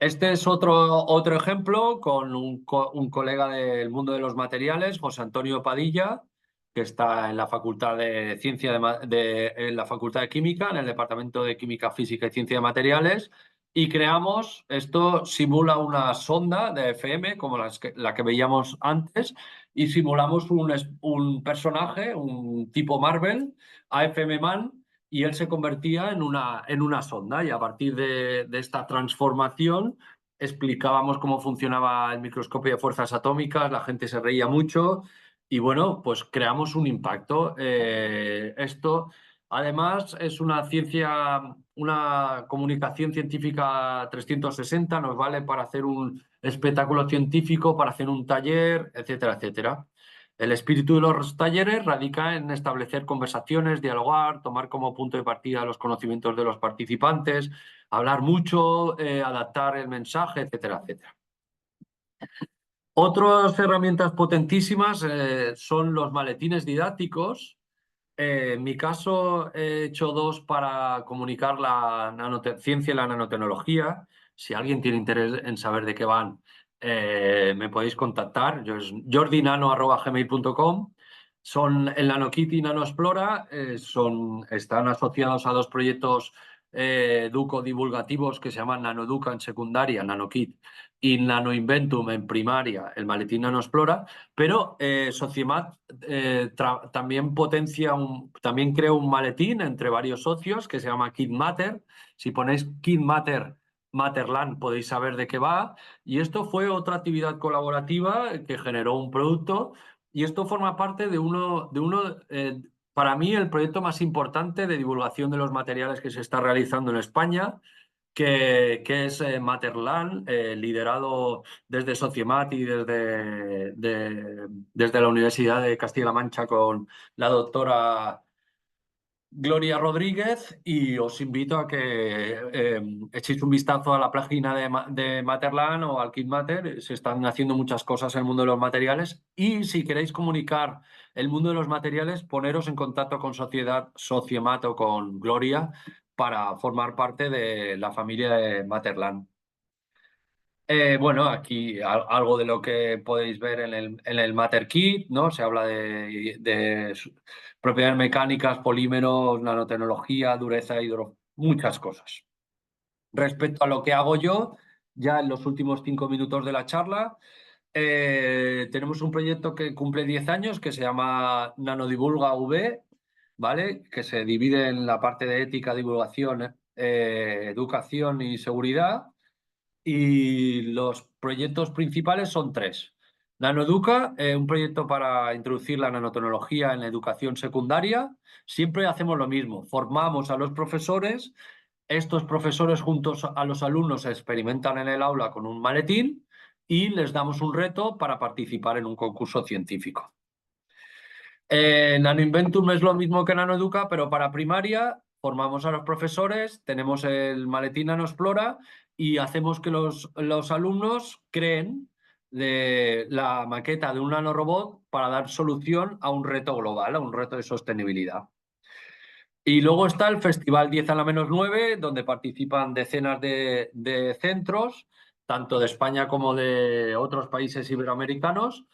Este es otro ejemplo con un colega del mundo de los materiales, José Antonio Padilla, que está en la Facultad de Ciencia en la Facultad de Química, en el Departamento de Química Física y Ciencia de Materiales, y creamos, esto simula una sonda de FM, como la que veíamos antes, y simulamos un personaje, un tipo Marvel, AFM Man, y él se convertía en una sonda y a partir de esta transformación explicábamos cómo funcionaba el microscopio de fuerzas atómicas, la gente se reía mucho y bueno, pues creamos un impacto. Esto además es una ciencia, una comunicación científica 360, nos vale para hacer un espectáculo científico, para hacer un taller, etcétera, etcétera. El espíritu de los talleres radica en establecer conversaciones, dialogar, tomar como punto de partida los conocimientos de los participantes, hablar mucho, adaptar el mensaje, etcétera, etcétera. Otras herramientas potentísimas son los maletines didácticos. En mi caso he hecho dos para comunicar la ciencia y la nanotecnología. Si alguien tiene interés en saber de qué van, me podéis contactar. Yo es jordinano@gmail.com. Son el NanoKit y NanoExplora. Están asociados a dos proyectos educo divulgativos que se llaman NanoEduca en secundaria, NanoKit, y NanoInventum en primaria, el maletín NanoExplora. Pero Sociemat también también creó un maletín entre varios socios que se llama Kid Matter. Si ponéis Kid Matter Matterland podéis saber de qué va. Y esto fue otra actividad colaborativa que generó un producto. Y esto forma parte para mí, el proyecto más importante de divulgación de los materiales que se está realizando en España, que es Materland, liderado desde Sociemat y desde la Universidad de Castilla-La Mancha con la doctora Gloria Rodríguez, y os invito a que echéis un vistazo a la página de Materland o al Kit Matter. Se están haciendo muchas cosas en el mundo de los materiales y si queréis comunicar el mundo de los materiales, poneros en contacto con Sociemat o con Gloria para formar parte de la familia de Materland. Bueno, aquí algo de lo que podéis ver en el Matter Kit, ¿no? Se habla de propiedades mecánicas, polímeros, nanotecnología, dureza, muchas cosas. Respecto a lo que hago yo, ya en los últimos 5 minutos de la charla, tenemos un proyecto que cumple 10 años que se llama Nanodivulga V, ¿vale? Que se divide en la parte de ética, divulgación, educación y seguridad. Y los proyectos principales son tres. Nanoeduca, un proyecto para introducir la nanotecnología en la educación secundaria. Siempre hacemos lo mismo, formamos a los profesores, estos profesores juntos a los alumnos experimentan en el aula con un maletín y les damos un reto para participar en un concurso científico. NanoInventum es lo mismo que NanoEduca, pero para primaria formamos a los profesores, tenemos el maletín NanoExplora y hacemos que los alumnos creen la maqueta de un nanorobot para dar solución a un reto global, a un reto de sostenibilidad. Y luego está el Festival 10 a la -9, donde participan decenas de centros, tanto de España como de otros países iberoamericanos.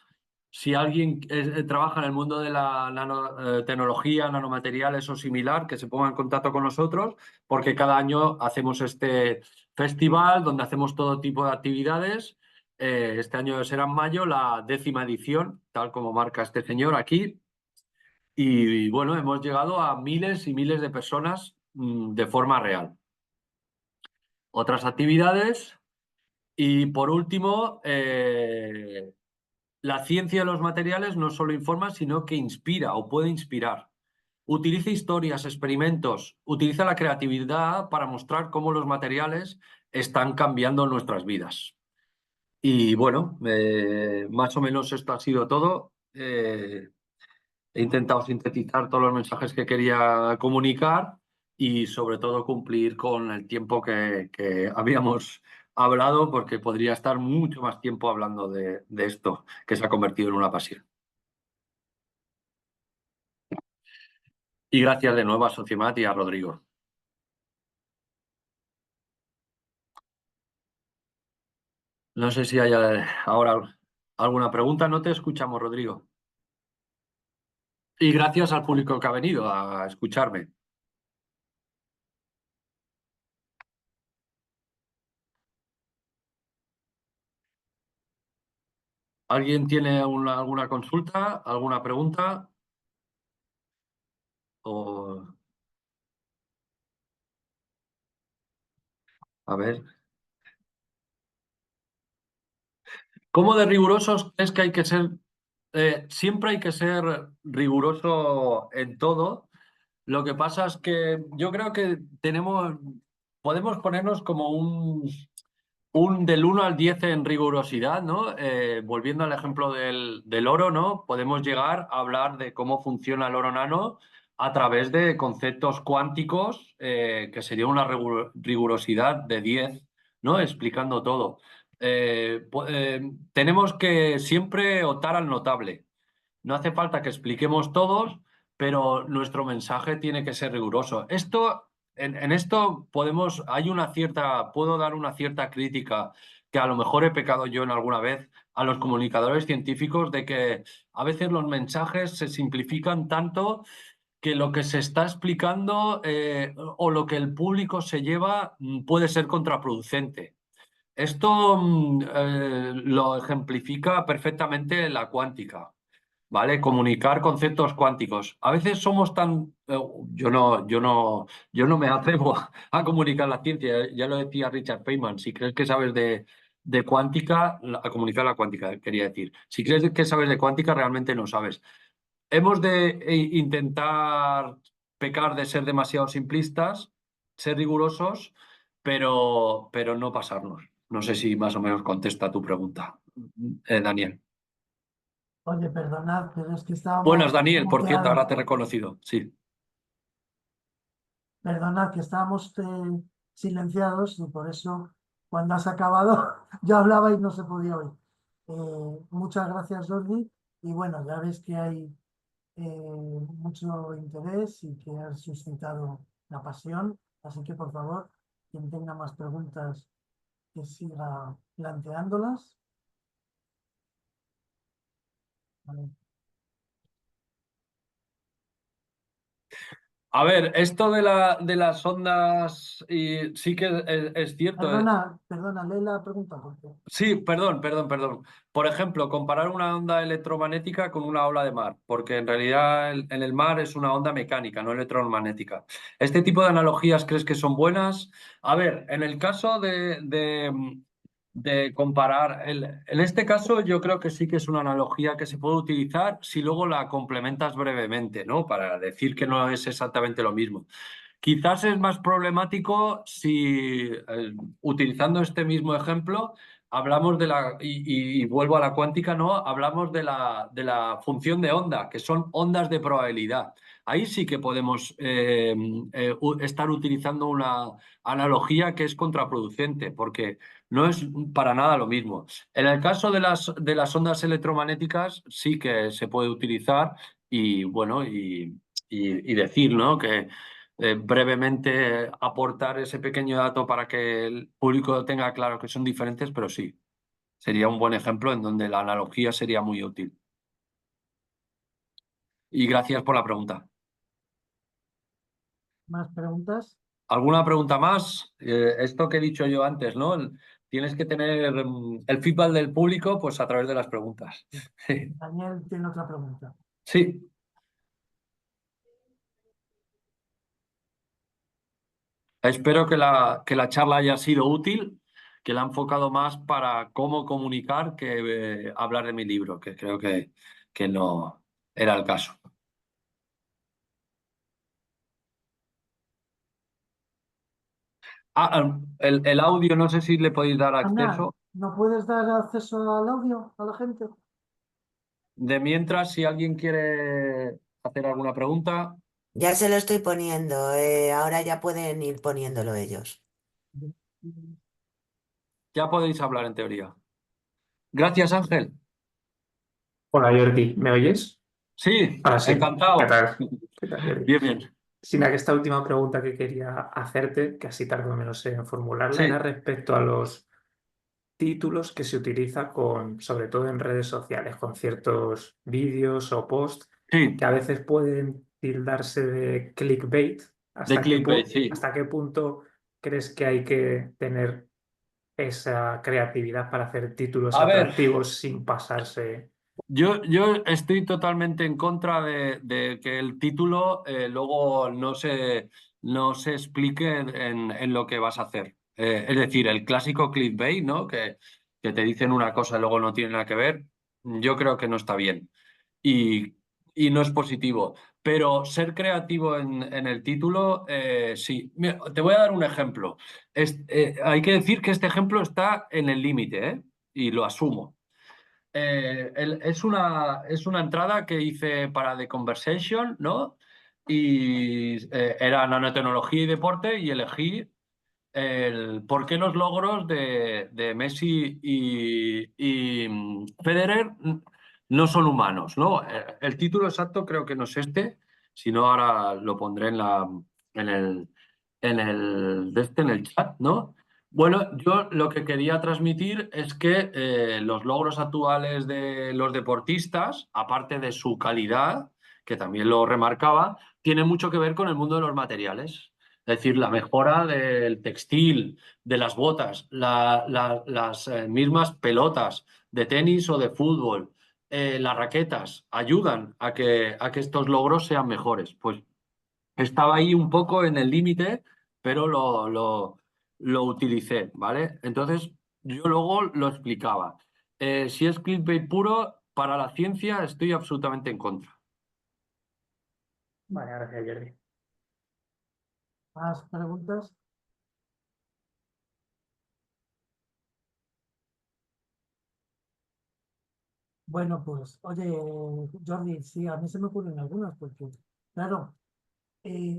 Si alguien trabaja en el mundo de la nanotecnología, nanomateriales o similar, que se ponga en contacto con nosotros, porque cada año hacemos este festival donde hacemos todo tipo de actividades. Este año será en mayo, la 10ª edición, tal como marca este señor aquí. Y bueno, hemos llegado a miles y miles de personas de forma real. Otras actividades. Y por último, la ciencia de los materiales no solo informa, sino que inspira o puede inspirar. Utiliza historias, experimentos, utiliza la creatividad para mostrar cómo los materiales están cambiando nuestras vidas. Y bueno, más o menos esto ha sido todo. He intentado sintetizar todos los mensajes que quería comunicar y sobre todo cumplir con el tiempo que habíamos hablado, porque podría estar mucho más tiempo hablando de esto, que se ha convertido en una pasión. Y gracias de nuevo a Socimat y a Rodrigo. No sé si hay ahora alguna pregunta. No te escuchamos, Rodrigo. Y gracias al público que ha venido a escucharme. ¿Alguien tiene alguna consulta, alguna pregunta? O, a ver. ¿Cómo de rigurosos es que hay que ser? Siempre hay que ser riguroso en todo. Lo que pasa es que yo creo que podemos ponernos como un del 1 al 10 en rigurosidad, ¿no? Volviendo al ejemplo del oro, ¿no? Podemos llegar a hablar de cómo funciona el oro nano a través de conceptos cuánticos, que sería una rigurosidad de 10, ¿no? Explicando todo. Tenemos que siempre optar al notable. No hace falta que expliquemos todos, pero nuestro mensaje tiene que ser riguroso. En esto puedo dar una cierta crítica, que a lo mejor he pecado yo en alguna vez, a los comunicadores científicos, de que a veces los mensajes se simplifican tanto que lo que se está explicando, o lo que el público se lleva, puede ser contraproducente. Esto lo ejemplifica perfectamente la cuántica. ¿Vale? Comunicar conceptos cuánticos. A veces somos tan... yo no me atrevo a comunicar la ciencia. Ya lo decía Richard Feynman. Si crees que sabes de cuántica, a comunicar la cuántica, quería decir. Si crees que sabes de cuántica, realmente no sabes. Hemos de intentar pecar de ser demasiado simplistas, ser rigurosos, pero no pasarnos. No sé si más o menos contesta tu pregunta, Daniel. Oye, perdonad, pero es que Buenas, estábamos Daniel, por cierto, ahora muteados. te he reconocido. Sí. Perdonad que estábamos silenciados y por eso cuando has acabado yo hablaba y no se podía oír. Muchas gracias, Jordi. Y bueno, ya ves que hay mucho interés y que has suscitado la pasión. Así que, por favor, quien tenga más preguntas, que siga planteándolas. Vale. A ver, esto de las ondas, y sí que es cierto. Perdona, lee la pregunta porque Sí, perdón. Por ejemplo, comparar una onda electromagnética con una ola de mar, porque en realidad en el mar es una onda mecánica, no electromagnética. ¿Este tipo de analogías crees que son buenas? A ver, en el caso de comparar, en este caso yo creo que sí que es una analogía que se puede utilizar si luego la complementas brevemente, ¿no? Para decir que no es exactamente lo mismo. Quizás es más problemático si, utilizando este mismo ejemplo, hablamos y vuelvo a la cuántica, ¿no? Hablamos de la función de onda, que son ondas de probabilidad. Ahí sí que podemos estar utilizando una analogía que es contraproducente, porque no es para nada lo mismo. En el caso de las ondas electromagnéticas sí que se puede utilizar y, bueno, y decir, ¿no? Que brevemente aportar ese pequeño dato para que el público tenga claro que son diferentes, pero sí, sería un buen ejemplo en donde la analogía sería muy útil. Y gracias por la pregunta. más preguntas. ¿Alguna pregunta más? Esto que he dicho yo antes, ¿no? Tienes que tener el feedback del público, pues a través de las preguntas. Daniel tiene otra pregunta. Sí, espero que la charla haya sido útil. que la ha enfocado más para cómo comunicar que hablar de mi libro, que creo que no era el caso. El audio, no sé si le podéis dar Ana, acceso. ¿no puedes dar acceso al audio a la gente? De mientras, si alguien quiere hacer alguna pregunta, Ya se lo estoy poniendo, ahora ya pueden ir poniéndolo ellos. ya podéis hablar en teoría. Gracias, Ángel. Hola Jordi, ¿me oyes? Sí, Ahora sí, ¿qué encantado. tal? ¿Qué tal, Jordi? Bien, bien. Sina, que esta última pregunta que quería hacerte, que así tardo menos en formularla, era Sí, respecto a los títulos que se utiliza sobre todo en redes sociales, con ciertos vídeos o posts sí, que a veces pueden tildarse de clickbait. de clickbait, sí. ¿Hasta qué punto crees que hay que tener esa creatividad para hacer títulos A ver, atractivos sin pasarse? yo estoy totalmente en contra de que el título luego no se explique en lo que vas a hacer. Es decir, el clásico clickbait, ¿no? Que te dicen una cosa y luego no tiene nada que ver, yo creo que no está bien y, y no es positivo. Pero ser creativo en el título, sí. Mira, te voy a dar un ejemplo. Hay que decir que este ejemplo está en el límite, ¿eh? Y lo asumo. Es una entrada que hice para The Conversation, ¿no? Y era nanotecnología y deporte y elegí el por qué los logros de Messi y Federer no son humanos, ¿no? El título exacto creo que no es este, sino ahora lo pondré en el, en el chat, ¿no? Bueno, yo lo que quería transmitir es que los logros actuales de los deportistas, aparte de su calidad, que también lo remarcaba, tienen mucho que ver con el mundo de los materiales. Es decir, la mejora del textil, de las botas, las mismas pelotas de tenis o de fútbol, las raquetas, ayudan a que estos logros sean mejores. Pues estaba ahí un poco en el límite, pero lo utilicé, ¿vale? Entonces, yo luego lo explicaba. Si es clickbait puro, para la ciencia estoy absolutamente en contra. Vale, gracias, Jordi. ¿Más preguntas? Bueno, pues, oye, Jordi, sí, a mí se me ocurren algunas, porque, claro,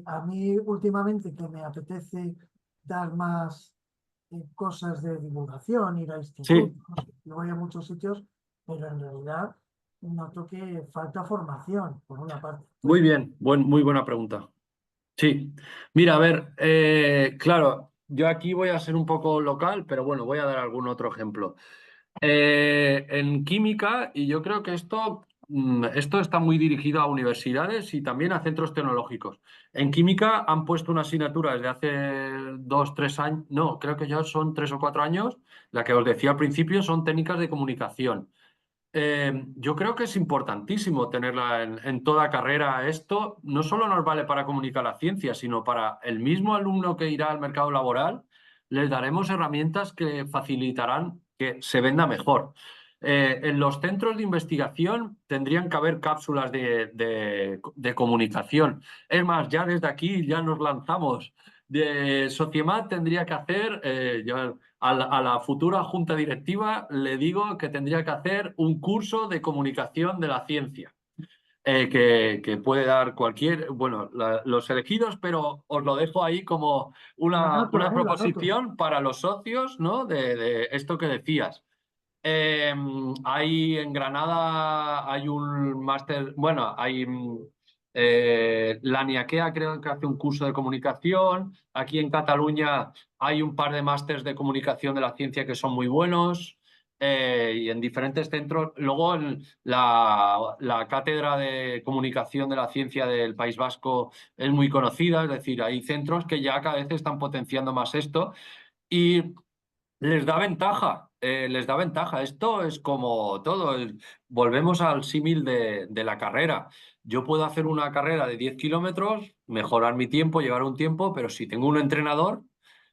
a mí últimamente que me apetece dar más cosas de divulgación, ir a institutos, Sí, y voy a muchos sitios, pero en realidad noto que falta formación, por una parte. muy Entonces, bien, muy buena pregunta. Sí, mira, a ver, claro, yo aquí voy a ser un poco local, pero bueno, voy a dar algún otro ejemplo. En química, y yo creo que esto está muy dirigido a universidades y también a centros tecnológicos. En química han puesto una asignatura desde hace 2, 3 años, no, creo que ya son 3 o 4 años, la que os decía al principio son técnicas de comunicación. Yo creo que es importantísimo tenerla en toda carrera. Esto no solo nos vale para comunicar la ciencia, sino para el mismo alumno que irá al mercado laboral, les daremos herramientas que facilitarán que se venda mejor. En los centros de investigación tendrían que haber cápsulas de comunicación. Es más, ya desde aquí ya nos lanzamos. Sociemat tendría que hacer, a la futura junta directiva le digo que tendría que hacer un curso de comunicación de la ciencia, que puede dar bueno, los elegidos, pero os lo dejo ahí como una lo anoto. proposición para los socios, ¿no? De esto que decías. Hay en Granada, hay un máster, bueno, hay la Niaquea creo que hace un curso de comunicación, aquí en Cataluña hay un par de másters de comunicación de la ciencia que son muy buenos, y en diferentes centros. Luego la Cátedra de Comunicación de la Ciencia del País Vasco es muy conocida, es decir, hay centros que ya cada vez están potenciando más esto. Y les da ventaja, les da ventaja. Esto es como todo. Volvemos al símil de la carrera. Yo puedo hacer una carrera de 10 kilómetros, mejorar mi tiempo, llevar un tiempo, pero si tengo un entrenador,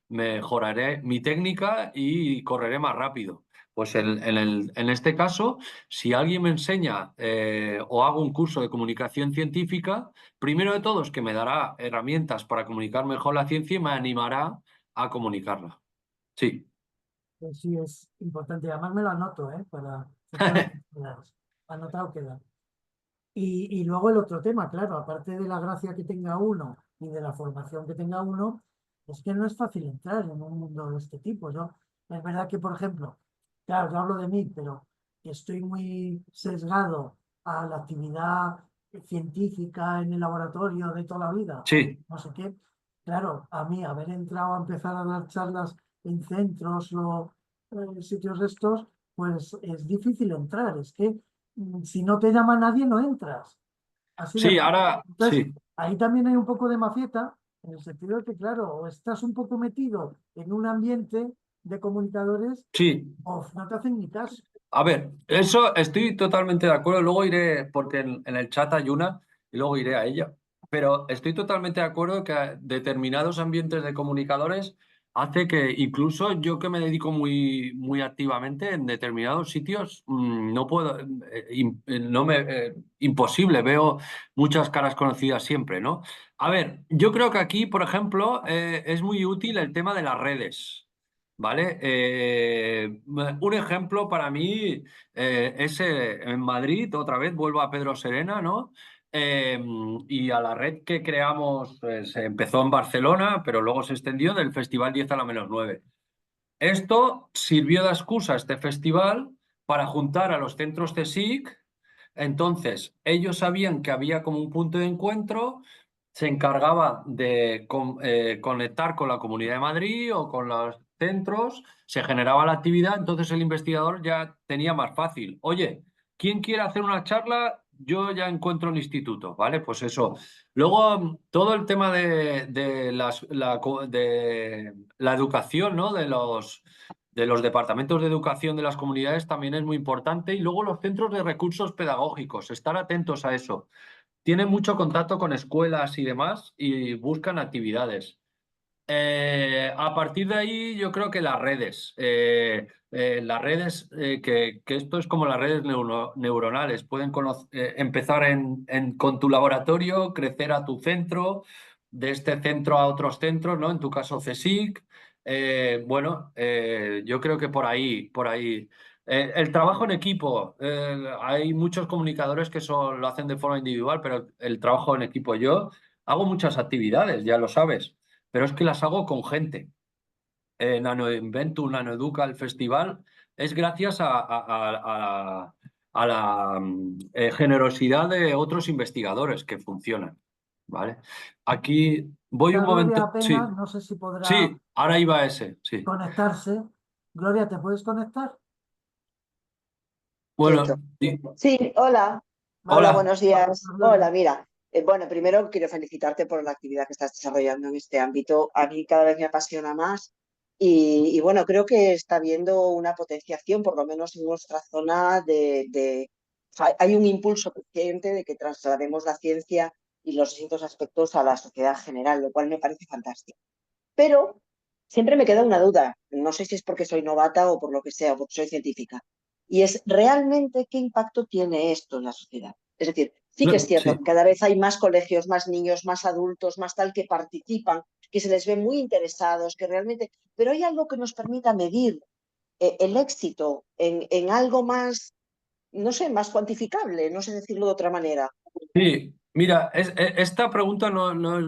mejoraré mi técnica y correré más rápido. Pues en este caso, si alguien me enseña o hago un curso de comunicación científica, primero de todo es que me dará herramientas para comunicar mejor la ciencia y me animará a comunicarla. Sí. Pues sí, es importante. Además me lo anoto, para futuras oportunidades. Anotado queda. Y luego el otro tema, claro, aparte de la gracia que tenga uno y de la formación que tenga uno, es que no es fácil entrar en un mundo de este tipo, ¿no? Es verdad que, por ejemplo, claro, yo hablo de mí, pero estoy muy sesgado a la actividad científica en el laboratorio de toda la vida, Sí, no sé qué. Claro, a mí haber entrado a empezar a dar charlas en centros o sitios estos, pues es difícil entrar. Es que si no te llama nadie, no entras. Así de sí, fácil. ahora Entonces, sí, ahí también hay un poco de mafieta, en el sentido de que, claro, o estás un poco metido en un ambiente de comunicadores sí. o no te hacen ni caso. A ver, eso estoy totalmente de acuerdo. Luego iré, porque en el chat hay una, y luego iré a ella. Pero estoy totalmente de acuerdo que determinados ambientes de comunicadores hace que incluso yo que me dedico muy activamente en determinados sitios, no puedo, no me, imposible, veo muchas caras conocidas siempre, ¿no? A ver, yo creo que aquí, por ejemplo, es muy útil el tema de las redes. ¿Vale? Un ejemplo para mí es en Madrid, otra vez vuelvo a Pedro Serena, ¿no? Y a la red que creamos, se empezó en Barcelona, pero luego se extendió del Festival 10 a la -9. Esto sirvió de excusa, este festival, para juntar a los centros CSIC. Entonces, ellos sabían que había como un punto de encuentro, se encargaba de conectar con la Comunidad de Madrid o con los centros, se generaba la actividad, entonces el investigador ya tenía más fácil. Oye, ¿quién quiere hacer una charla? Yo ya encuentro el instituto, ¿vale? Pues eso. Luego, todo el tema de la educación, ¿no? De los departamentos de educación de las comunidades también es muy importante. Y luego los centros de recursos pedagógicos, estar atentos a eso. Tienen mucho contacto con escuelas y demás y buscan actividades. A partir de ahí, yo creo que las redes, que esto es como las redes neuronales, pueden empezar con tu laboratorio, crecer a tu centro, de este centro a otros centros, ¿no? En tu caso, CSIC. Bueno, yo creo que por ahí, por ahí. El trabajo en equipo, hay muchos comunicadores que lo hacen de forma individual, pero el trabajo en equipo, yo hago muchas actividades, ya lo sabes, pero es que las hago con gente. Nano Inventum, Nano Educa, el festival, es gracias a la generosidad de otros investigadores que funcionan. ¿Vale? Aquí voy Está un Gloria momento. apenas, Sí, no sé si podrá sí, ahora iba ese, sí. conectarse. Gloria, ¿te puedes conectar? Bueno, Perfecto. Sí, hola. Hola, hola. buenos días. Gloria. Hola, mira. Bueno, primero quiero felicitarte por la actividad que estás desarrollando en este ámbito. A mí cada vez me apasiona más y bueno, creo que está habiendo una potenciación, por lo menos en nuestra zona, hay un impulso creciente de que traslademos la ciencia y los distintos aspectos a la sociedad en general, lo cual me parece fantástico. Pero siempre me queda una duda, no sé si es porque soy novata o por lo que sea, o porque soy científica, y es realmente qué impacto tiene esto en la sociedad. Es decir, sí que es cierto Sí. que cada vez hay más colegios, más niños, más adultos, más tal que participan, que se les ve muy interesados, que realmente, pero hay algo que nos permita medir el éxito en algo más, no sé, más cuantificable, no sé decirlo de otra manera. Sí, mira, esta pregunta no es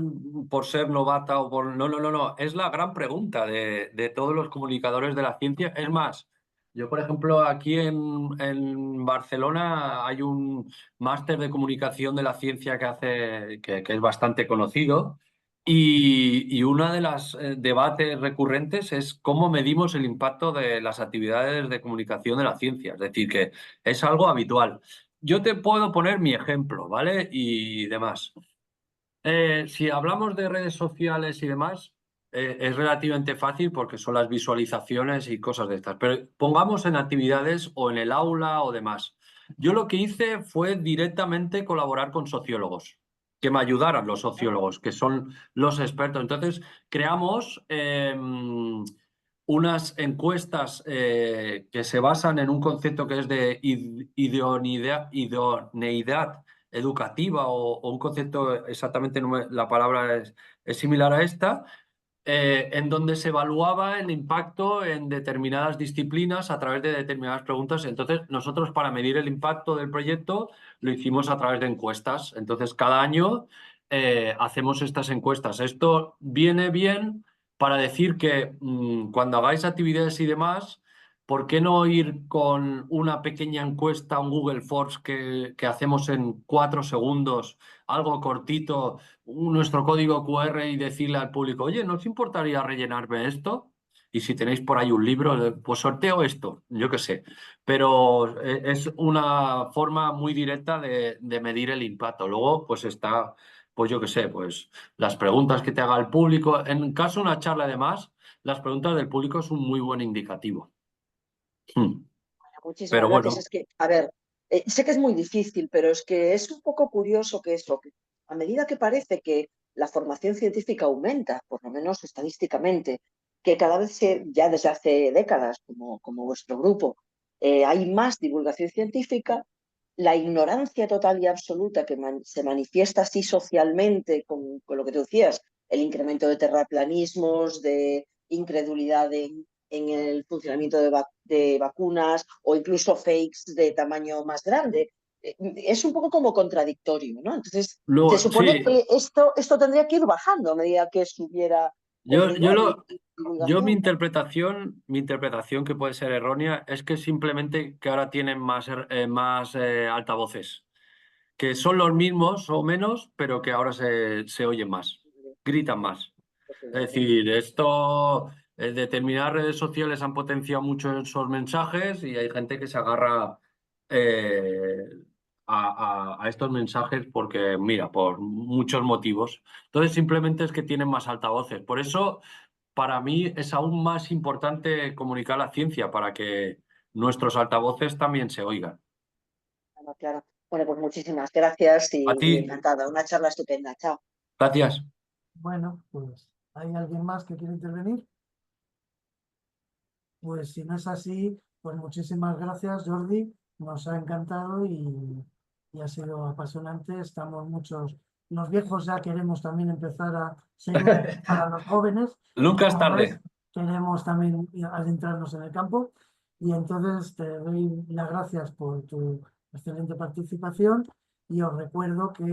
por ser novata o por... No, no, no, no. Es la gran pregunta de todos los comunicadores de la ciencia. Es más, yo, por ejemplo, aquí en Barcelona hay un máster de comunicación de la ciencia que es bastante conocido. Y una de las debates recurrentes es cómo medimos el impacto de las actividades de comunicación de la ciencia. Es decir, que es algo habitual. Yo te puedo poner mi ejemplo, ¿vale? Y demás. Si hablamos de redes sociales y demás, es relativamente fácil porque son las visualizaciones y cosas de estas. Pero pongamos en actividades o en el aula o demás. Yo lo que hice fue directamente colaborar con sociólogos. que me ayudaran los sociólogos, que son los expertos. Entonces, creamos unas encuestas que se basan en un concepto que es de idoneidad educativa o un concepto, exactamente la palabra es similar a esta, en donde se evaluaba el impacto en determinadas disciplinas a través de determinadas preguntas. Entonces, nosotros para medir el impacto del proyecto lo hicimos a través de encuestas. Entonces, cada año hacemos estas encuestas. Esto viene bien para decir que cuando hagáis actividades y demás, ¿por qué no ir con una pequeña encuesta, un Google Forms que hacemos en 4 segundos, algo cortito, nuestro código QR y decirle al público, oye, ¿no os importaría rellenarme esto? Y si tenéis por ahí un libro, pues sorteo esto, yo qué sé. Pero es una forma muy directa de medir el impacto. Luego, pues está, pues yo qué sé, pues las preguntas que te haga el público. En caso de una charla, además, las preguntas del público es un muy buen indicativo. Muchísimas Pero gracias. bueno, Es que, a ver, sé que es muy difícil, pero es que es un poco curioso que eso, que a medida que parece que la formación científica aumenta, por lo menos estadísticamente, que cada vez ya desde hace décadas, como vuestro grupo, hay más divulgación científica, la ignorancia total y absoluta que se manifiesta así socialmente, con lo que tú decías, el incremento de terraplanismos, de incredulidad en el funcionamiento de vacunas o incluso fakes de tamaño más grande. Es un poco como contradictorio, ¿no? Entonces, se luego, supone sí, que esto tendría que ir bajando a medida que subiera el yo, yo, rigor lo, y yo divulgación. mi interpretación que puede ser errónea es que simplemente que ahora tienen más altavoces, que son los mismos o menos, pero que ahora se oyen más, gritan más. Es decir, esto, determinadas redes sociales han potenciado mucho esos mensajes y hay gente que se agarra eh, a estos mensajes porque, mira, por muchos motivos. Entonces, simplemente es que tienen más altavoces. Por eso, para mí, es aún más importante comunicar la ciencia para que nuestros altavoces también se oigan. Claro, claro. Bueno, pues muchísimas gracias A ti, y encantada. Una charla estupenda. Chao. gracias. Bueno, pues, ¿hay alguien más que quiere intervenir? Pues si no es así, pues muchísimas gracias, Jordi. Nos ha encantado y ha sido apasionante. Estamos muchos, los viejos ya queremos también empezar a ser útiles para los jóvenes. Nunca es Como ves, tarde. queremos también adentrarnos en el campo. Y entonces te doy las gracias por tu excelente participación y os recuerdo que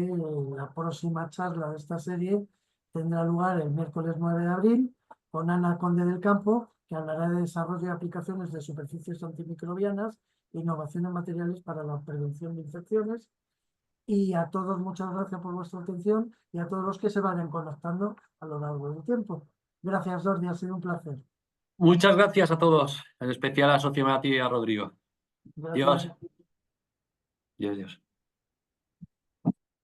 la próxima charla de esta serie tendrá lugar el miércoles 9 de abril con Ana Conde del Campo, que hablará de desarrollo y aplicaciones de superficies antimicrobianas e innovación en materiales para la prevención de infecciones. Y a todos muchas gracias por vuestra atención y a todos los que se vayan conectando a lo largo del tiempo. Gracias, Jordi, ha sido un placer. Muchas gracias a todos, en especial a Sociomati y a Rodrigo. Gracias. Dios. Dios, Dios.